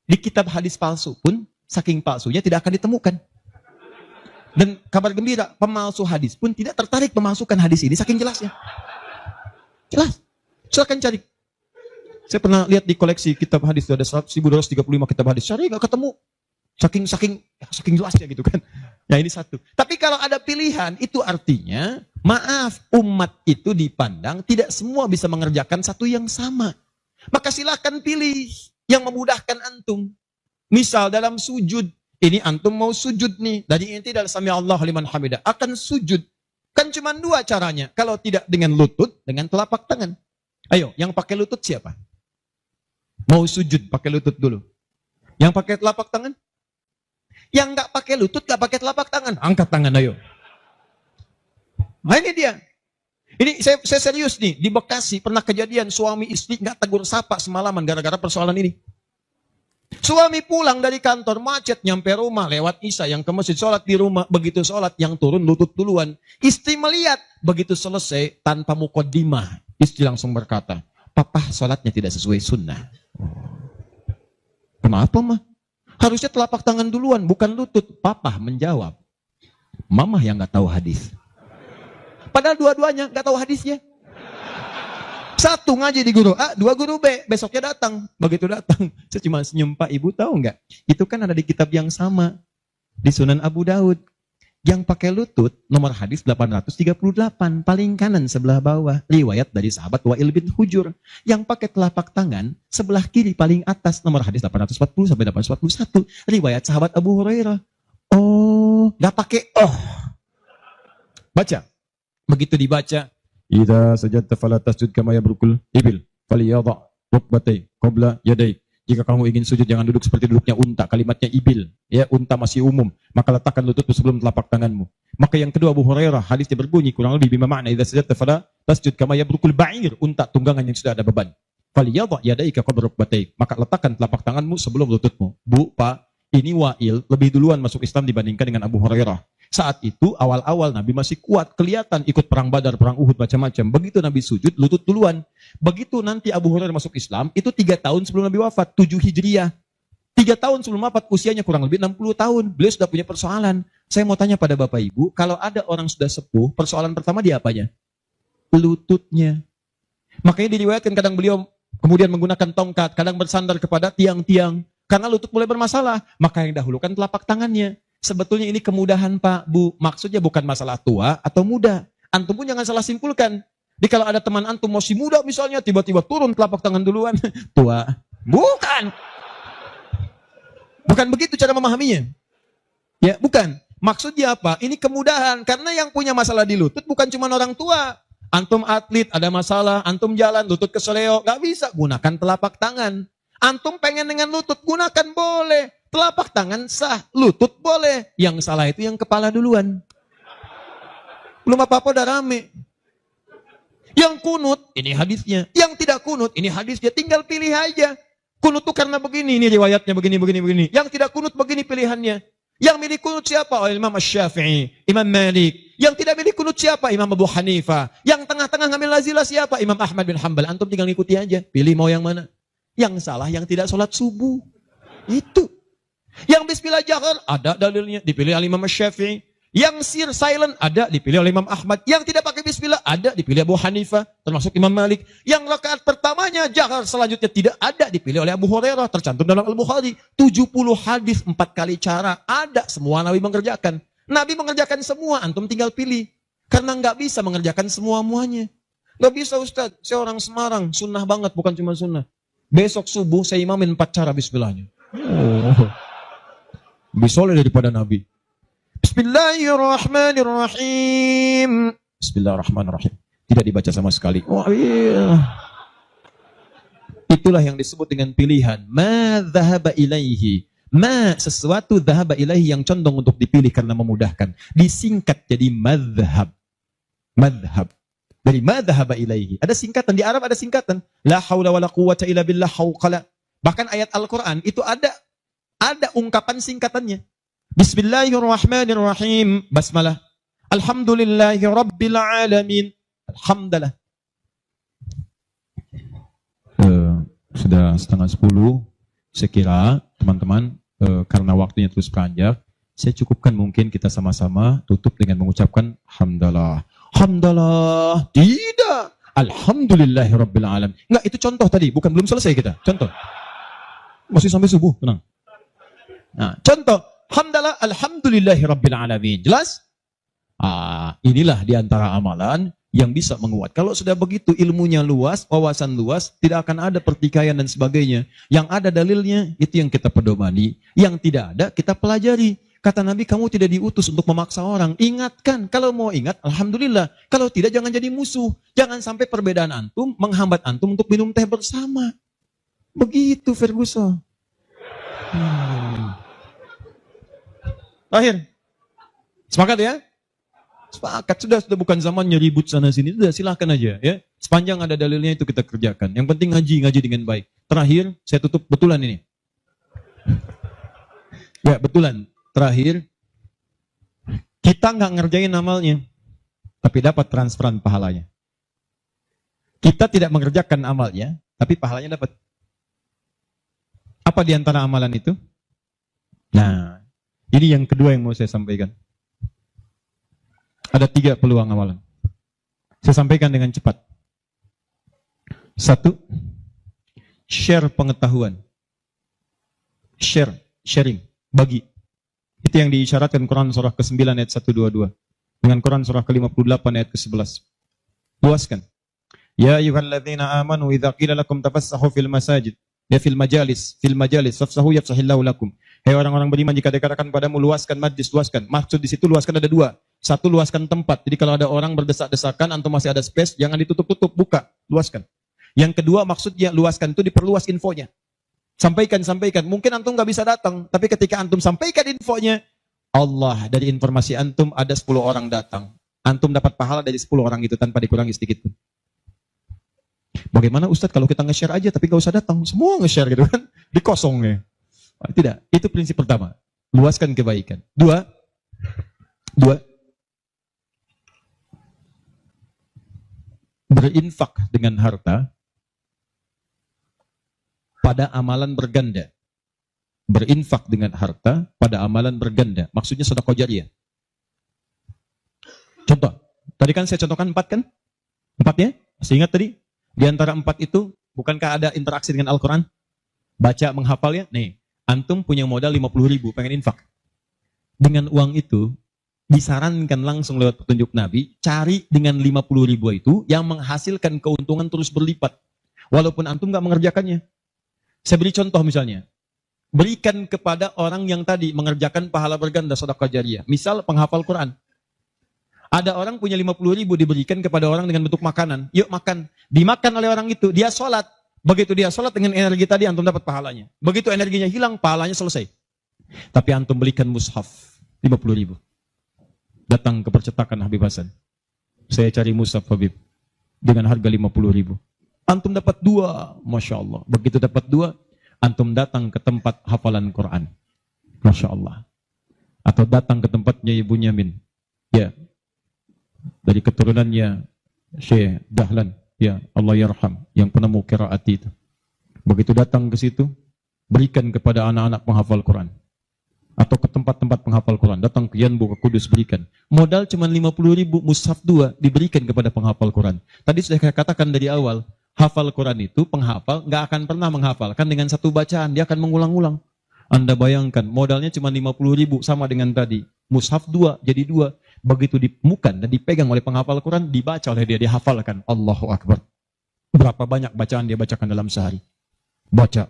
Di kitab hadis palsu pun, saking palsunya tidak akan ditemukan. Dan kabar gembira, pemalsu hadis pun tidak tertarik memasukkan hadis ini, saking jelasnya. Jelas. Silahkan cari. Saya pernah lihat di koleksi kitab hadis, ada 1235 kitab hadis. Cari nggak ketemu. Saking jelasnya gitu kan. Ya ini satu. Tapi kalau ada pilihan, itu artinya, maaf, umat itu dipandang tidak semua bisa mengerjakan satu yang sama. Maka silakan pilih yang memudahkan antum. Misal dalam sujud, ini antum mau sujud nih. Dari inti dalam sami Allah liman hamidah, akan sujud. Kan cuma dua caranya. Kalau tidak dengan lutut, dengan telapak tangan. Ayo, yang pakai lutut siapa? Mau sujud pakai lutut dulu. Yang pakai telapak tangan? Yang nggak pakai lutut, nggak pakai telapak tangan, angkat tangan ayo. Nah ini dia. Ini saya serius nih, di Bekasi pernah kejadian suami istri nggak tegur sapa semalaman gara-gara persoalan ini. Suami pulang dari kantor macet, nyampe rumah lewat isya, yang ke masjid sholat di rumah, begitu sholat yang turun lutut duluan. Istri melihat, begitu selesai tanpa muqaddimah, istri langsung berkata, papa sholatnya tidak sesuai sunnah. Kenapa mah? Harusnya telapak tangan duluan, bukan lutut. Papa menjawab, mama yang nggak tahu hadis. Padahal dua-duanya nggak tahu hadisnya. Satu ngaji di guru A, dua guru B. Besoknya datang. Begitu datang, saya cuma senyum, Pak, ibu tahu nggak? Itu kan ada di kitab yang sama. Di Sunan Abu Daud. Yang pakai lutut, nomor hadis 838. Paling kanan sebelah bawah. Riwayat dari sahabat Wa'il bin Hujur. Yang pakai telapak tangan, sebelah kiri paling atas. Nomor hadis 840 sampai 841. Riwayat sahabat Abu Hurairah. Oh, nggak pakai oh. Baca. Begitu dibaca. Idza sajadta fala tasjud kama yabrukul ibil falyadha rukbatai qabla yadai. Jika kamu ingin sujud jangan duduk seperti duduknya unta. Kalimatnya ibil, ya unta masih umum. Maka letakkan lututmu sebelum telapak tanganmu. Maka yang kedua Abu Hurairah hadisnya berbunyi kurang lebih bima makna idza sajadta fala tasjud kama yabrukul ba'ir, unta tunggangan yang sudah ada beban. Falyadha yadaika qabla rukbatai. Maka letakkan telapak tanganmu sebelum lututmu. Bu, Pak, ini Wa'il lebih duluan masuk Islam dibandingkan dengan Abu Hurairah. Saat itu awal-awal Nabi masih kuat, kelihatan ikut perang Badar, perang Uhud, macam-macam. Begitu Nabi sujud, lutut duluan. Begitu nanti Abu Hurairah masuk Islam, itu 3 tahun sebelum Nabi wafat, 7 Hijriyah. 3 3 tahun sebelum wafat, usianya kurang lebih 60 tahun. Beliau sudah punya persoalan. Saya mau tanya pada Bapak Ibu, kalau ada orang sudah sepuh, persoalan pertama dia apanya? Lututnya. Makanya diriwayatkan kadang beliau kemudian menggunakan tongkat, kadang bersandar kepada tiang-tiang. Karena lutut mulai bermasalah, maka yang dahulukan telapak tangannya. Sebetulnya ini kemudahan Pak, Bu. Maksudnya bukan masalah tua atau muda. Antum pun jangan salah simpulkan. Jadi kalau ada teman antum masih muda misalnya, tiba-tiba turun telapak tangan duluan. Tua. Bukan. Bukan begitu cara memahaminya. Ya, bukan. Maksudnya apa? Ini kemudahan. Karena yang punya masalah di lutut bukan cuma orang tua. Antum atlet, ada masalah. Antum jalan, lutut keseleo. Gak bisa. Gunakan telapak tangan. Antum pengen dengan lutut, gunakan boleh. Telapak tangan sah, lutut boleh. Yang salah itu yang kepala duluan. Belum apa-apa udah rame. Yang kunut, ini hadisnya. Yang tidak kunut, ini hadisnya. Tinggal pilih aja. Kunut itu karena begini, ini riwayatnya begini. Yang tidak kunut begini pilihannya. Yang milih kunut siapa? Oh, Imam Syafi'i, Imam Malik. Yang tidak milih kunut siapa? Imam Abu Hanifah. Yang tengah-tengah ngambil lazilah siapa? Imam Ahmad bin Hanbal. Antum tinggal ngikuti aja. Pilih mau yang mana. Yang salah yang tidak sholat subuh. Itu. Yang bismillah jahar, ada dalilnya, dipilih oleh Imam Syafi'i. Yang sir silent, ada, dipilih oleh Imam Ahmad. Yang tidak pakai bismillah, ada, dipilih Abu Hanifah, termasuk Imam Malik. Yang rakaat pertamanya jahar, selanjutnya tidak ada, dipilih oleh Abu Hurairah, tercantum dalam Al-Bukhari. 70 hadis, 4 kali cara, ada, semua Nabi mengerjakan. Nabi mengerjakan semua, antum tinggal pilih. Karena nggak bisa mengerjakan semua-muanya. Nggak bisa Ustaz, saya orang Semarang, sunnah banget, bukan cuma sunnah. Besok subuh saya imamin 4 cara bismillahnya. Oh. Lebih soleh daripada Nabi. Bismillahirrahmanirrahim. Bismillahirrahmanirrahim. Tidak dibaca sama sekali. Oh, iya. Itulah yang disebut dengan pilihan. Ma dhahaba ilaihi. Ma sesuatu dhahaba ilaihi yang condong untuk dipilih karena memudahkan. Disingkat jadi madhab. Madhab. Dari ma dhahaba ilaihi. Ada singkatan. Di Arab ada singkatan. La hawla wa la quwwata illa billah hawqala. Bahkan ayat Al-Quran itu ada ungkapan singkatannya. Bismillahirrahmanirrahim. Basmalah. Alhamdulillahi rabbil alamin. Alhamdulillah. Sudah 9:30. Saya kira teman-teman, karena waktunya terus beranjak, saya cukupkan mungkin kita sama-sama tutup dengan mengucapkan Alhamdulillah. Alhamdulillah. Tidak. Alhamdulillahi rabbil alamin. Enggak, itu contoh tadi. Bukan, belum selesai kita. Contoh. Masih sampai subuh. Tenang. Nah, contoh, hamdalah alhamdulillahi rabbil alamin. Jelas? Inilah diantara amalan yang bisa menguat. Kalau sudah begitu ilmunya luas, wawasan luas, tidak akan ada pertikaian dan sebagainya. Yang ada dalilnya, itu yang kita pedomani. Yang tidak ada, kita pelajari. Kata Nabi, kamu tidak diutus untuk memaksa orang. Ingatkan, kalau mau ingat, alhamdulillah. Kalau tidak, jangan jadi musuh. Jangan sampai perbedaan antum menghambat antum untuk minum teh bersama. Begitu Ferguson. Akhir. Sepakat ya? Sepakat. Sudah bukan zamannya ribut sana sini. Sudah silahkan aja ya. Sepanjang ada dalilnya itu kita kerjakan. Yang penting ngaji dengan baik. Terakhir, saya tutup betulan ini. Ya, betulan. Terakhir, kita nggak ngerjain amalnya, tapi dapat transferan pahalanya. Kita tidak mengerjakan amalnya, tapi pahalanya dapat. Apa di antara amalan itu? Nah, ini yang kedua yang mau saya sampaikan. Ada 3 peluang amalan. Saya sampaikan dengan cepat. 1, share pengetahuan. Sharing, bagi. Itu yang diisyaratkan Quran surah ke-9 ayat 122. Dengan Quran surah ke-58 ayat ke-11. Luaskan. Ya ayyuhalladzina amanu idza qila lakum tafassahu fil masajid. Ya fil majalis fafsahu yafsahillahu lakum. Hai orang-orang beriman, jika dikatakan padamu luaskan majlis, luaskan. Maksud di situ luaskan ada 2. 1, luaskan tempat. Jadi kalau ada orang berdesak-desakan, antum masih ada space, jangan ditutup-tutup, buka, luaskan. Yang kedua maksudnya luaskan itu diperluas infonya. Sampaikan. Mungkin antum nggak bisa datang, tapi ketika antum sampaikan infonya, Allah dari informasi antum ada 10 orang datang. Antum dapat pahala dari 10 orang itu tanpa dikurangi sedikit pun. Bagaimana Ustadz kalau kita nge-share aja tapi nggak usah datang, semua nge-share gitu kan, dikosongnya. Tidak, itu prinsip pertama. Luaskan kebaikan. 2, berinfak dengan harta pada amalan berganda. berinfak dengan harta pada amalan berganda. Maksudnya sedekah jariyah. Contoh, tadi kan saya contohkan 4 kan? 4 ya? Masih ingat tadi? Di antara 4 itu, bukankah ada interaksi dengan Al-Quran? Baca, menghafalnya? Nih, antum punya modal 50.000, pengen infak. Dengan uang itu, disarankan langsung lewat petunjuk Nabi, cari dengan 50.000 itu yang menghasilkan keuntungan terus berlipat. Walaupun antum gak mengerjakannya. Saya beri contoh misalnya. Berikan kepada orang yang tadi mengerjakan pahala berganda sedekah jariyah. Misal penghafal Quran. Ada orang punya 50.000 diberikan kepada orang dengan bentuk makanan. Yuk makan. Dimakan oleh orang itu. Dia sholat. Begitu dia sholat dengan energi tadi, antum dapat pahalanya. Begitu energinya hilang, pahalanya selesai. Tapi antum belikan mushaf 50.000. Datang ke percetakan Habib Hasan. Saya cari mushaf Habib. Dengan harga 50.000. Antum dapat 2. Masya Allah. Begitu dapat 2, antum datang ke tempat hafalan Quran. Masya Allah. Atau datang ke tempatnya Ibu Nyamin. Ya. Dari keturunannya Syekh Dahlan. Ya, Allah yarham. Yang penemu qiraat itu. Begitu datang ke situ, berikan kepada anak-anak penghafal Quran. Atau ke tempat-tempat penghafal Quran. Datang ke Yanbu, ke Kudus, berikan. Modal cuma 50.000, mushaf 2, diberikan kepada penghafal Quran. Tadi sudah saya katakan dari awal, hafal Quran itu, penghafal nggak akan pernah menghafalkan dengan satu bacaan. Dia akan mengulang-ulang. Anda bayangkan, modalnya cuma 50.000, sama dengan tadi. Mushaf 2, jadi 2. Begitu ditemukan dan dipegang oleh penghafal Quran, dibaca oleh dia, dihafalkan. Allahu Akbar. Berapa banyak bacaan dia bacakan dalam sehari? Baca.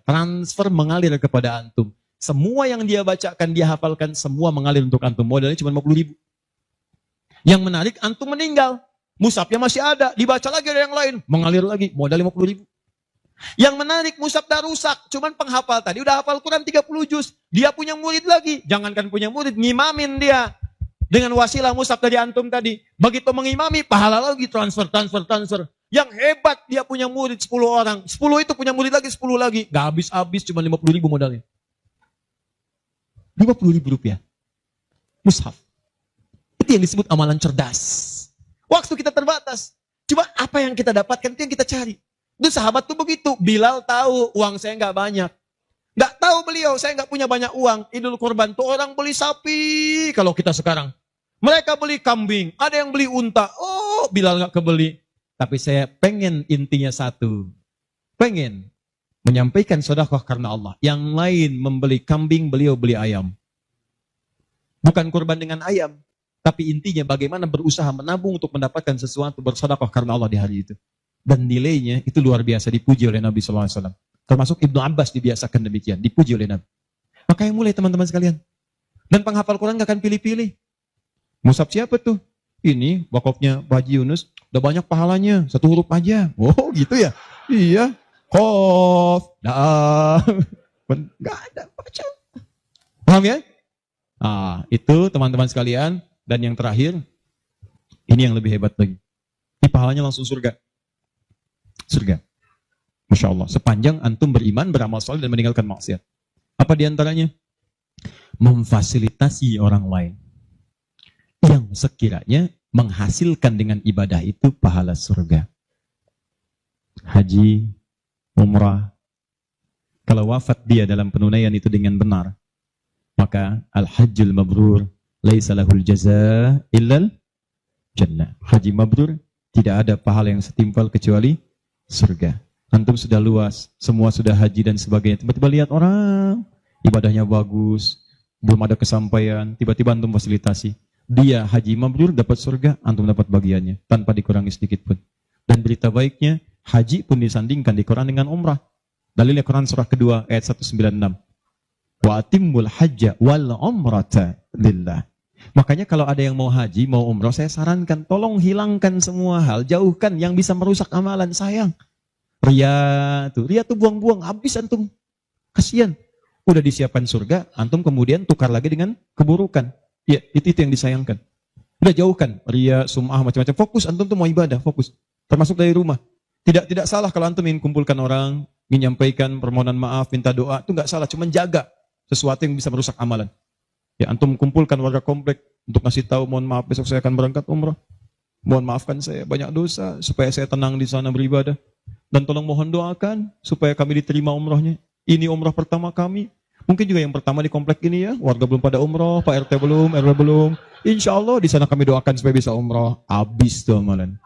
Transfer mengalir kepada antum. Semua yang dia bacakan, dia hafalkan, semua mengalir untuk antum. Modalnya cuma 50.000. Yang menarik, antum meninggal. Mushafnya masih ada, dibaca lagi ada yang lain. Mengalir lagi, modal 50.000. Yang menarik, mushaf dah rusak. Cuman penghafal tadi udah hafal Quran 30 juz. Dia punya murid lagi. Jangankan punya murid, ngimamin dia. Dengan wasilah mushaf dari antum tadi. Begitu mengimami, pahala lagi, transfer. Yang hebat, dia punya murid 10 orang. 10 itu punya murid lagi, 10 lagi. Gak habis-habis, cuma 50.000 modalnya. 50.000 rupiah. Mushaf. Itu yang disebut amalan cerdas. Waktu kita terbatas. Coba apa yang kita dapatkan, itu yang kita cari. Itu sahabat tuh begitu. Bilal tahu uang saya nggak banyak. Nggak tahu beliau, saya nggak punya banyak uang. Idul Kurban tuh orang beli sapi. Kalau kita sekarang. Mereka beli kambing. Ada yang beli unta. Oh, Bilal nggak kebeli. Tapi saya pengen intinya satu. Pengen menyampaikan sedekah karena Allah. Yang lain membeli kambing, beliau beli ayam. Bukan kurban dengan ayam. Tapi intinya bagaimana berusaha menabung untuk mendapatkan sesuatu bersedekah karena Allah di hari itu. Dan nilainya itu luar biasa dipuji oleh Nabi SAW. Termasuk Ibnu Abbas dibiasakan demikian. Dipuji oleh Nabi. Makanya mulai teman-teman sekalian. Dan penghafal Quran gak akan pilih-pilih. Mushaf siapa tuh? Ini wakafnya Pak Haji Yunus. Udah banyak pahalanya. 1 huruf aja. Oh gitu ya? Iya. Qaf. Gak ada. Baca. Paham ya? Itu teman-teman sekalian. Dan yang terakhir. Ini yang lebih hebat lagi. Ini pahalanya langsung surga. Surga. Masya Allah. Sepanjang antum beriman, beramal saleh dan meninggalkan maksiat. Apa diantaranya? Memfasilitasi orang lain. Yang sekiranya menghasilkan dengan ibadah itu pahala surga. Haji, umrah. Kalau wafat dia dalam penunaian itu dengan benar. Maka al-hajjul mabrur. Laisa lahul jaza illal jannah. Haji mabrur. Tidak ada pahala yang setimpal kecuali surga. Antum sudah luas, semua sudah haji dan sebagainya. Tiba-tiba lihat orang, ibadahnya bagus, belum ada kesampaian, tiba-tiba antum fasilitasi. Dia haji mabrur dapat surga, antum dapat bagiannya, tanpa dikurangi sedikit pun. Dan berita baiknya, haji pun disandingkan di Quran dengan umrah. Dalilnya Quran surah kedua ayat 196. Wa atimmul hajja wal umrata lillah. Makanya kalau ada yang mau haji, mau umrah, saya sarankan, tolong hilangkan semua hal, jauhkan yang bisa merusak amalan, sayang. Ria tuh buang-buang, habis antum. Kasihan. Udah disiapkan surga, antum kemudian tukar lagi dengan keburukan. Ya, itu yang disayangkan. Udah jauhkan, ria, sum'ah, macam-macam. Fokus, antum tuh mau ibadah, fokus. Termasuk dari rumah. Tidak salah kalau antum ingin kumpulkan orang, ingin menyampaikan permohonan maaf, minta doa, itu nggak salah, cuma jaga sesuatu yang bisa merusak amalan. Ya, antum kumpulkan warga komplek untuk ngasih tahu, mohon maaf besok saya akan berangkat umrah. Mohon maafkan saya banyak dosa supaya saya tenang di sana beribadah. Dan tolong mohon doakan supaya kami diterima umrahnya. Ini umroh pertama kami. Mungkin juga yang pertama di komplek ini ya. Warga belum pada umroh, Pak RT belum, RW belum. Insya Allah di sana kami doakan supaya bisa umroh. Habis tuh amalan.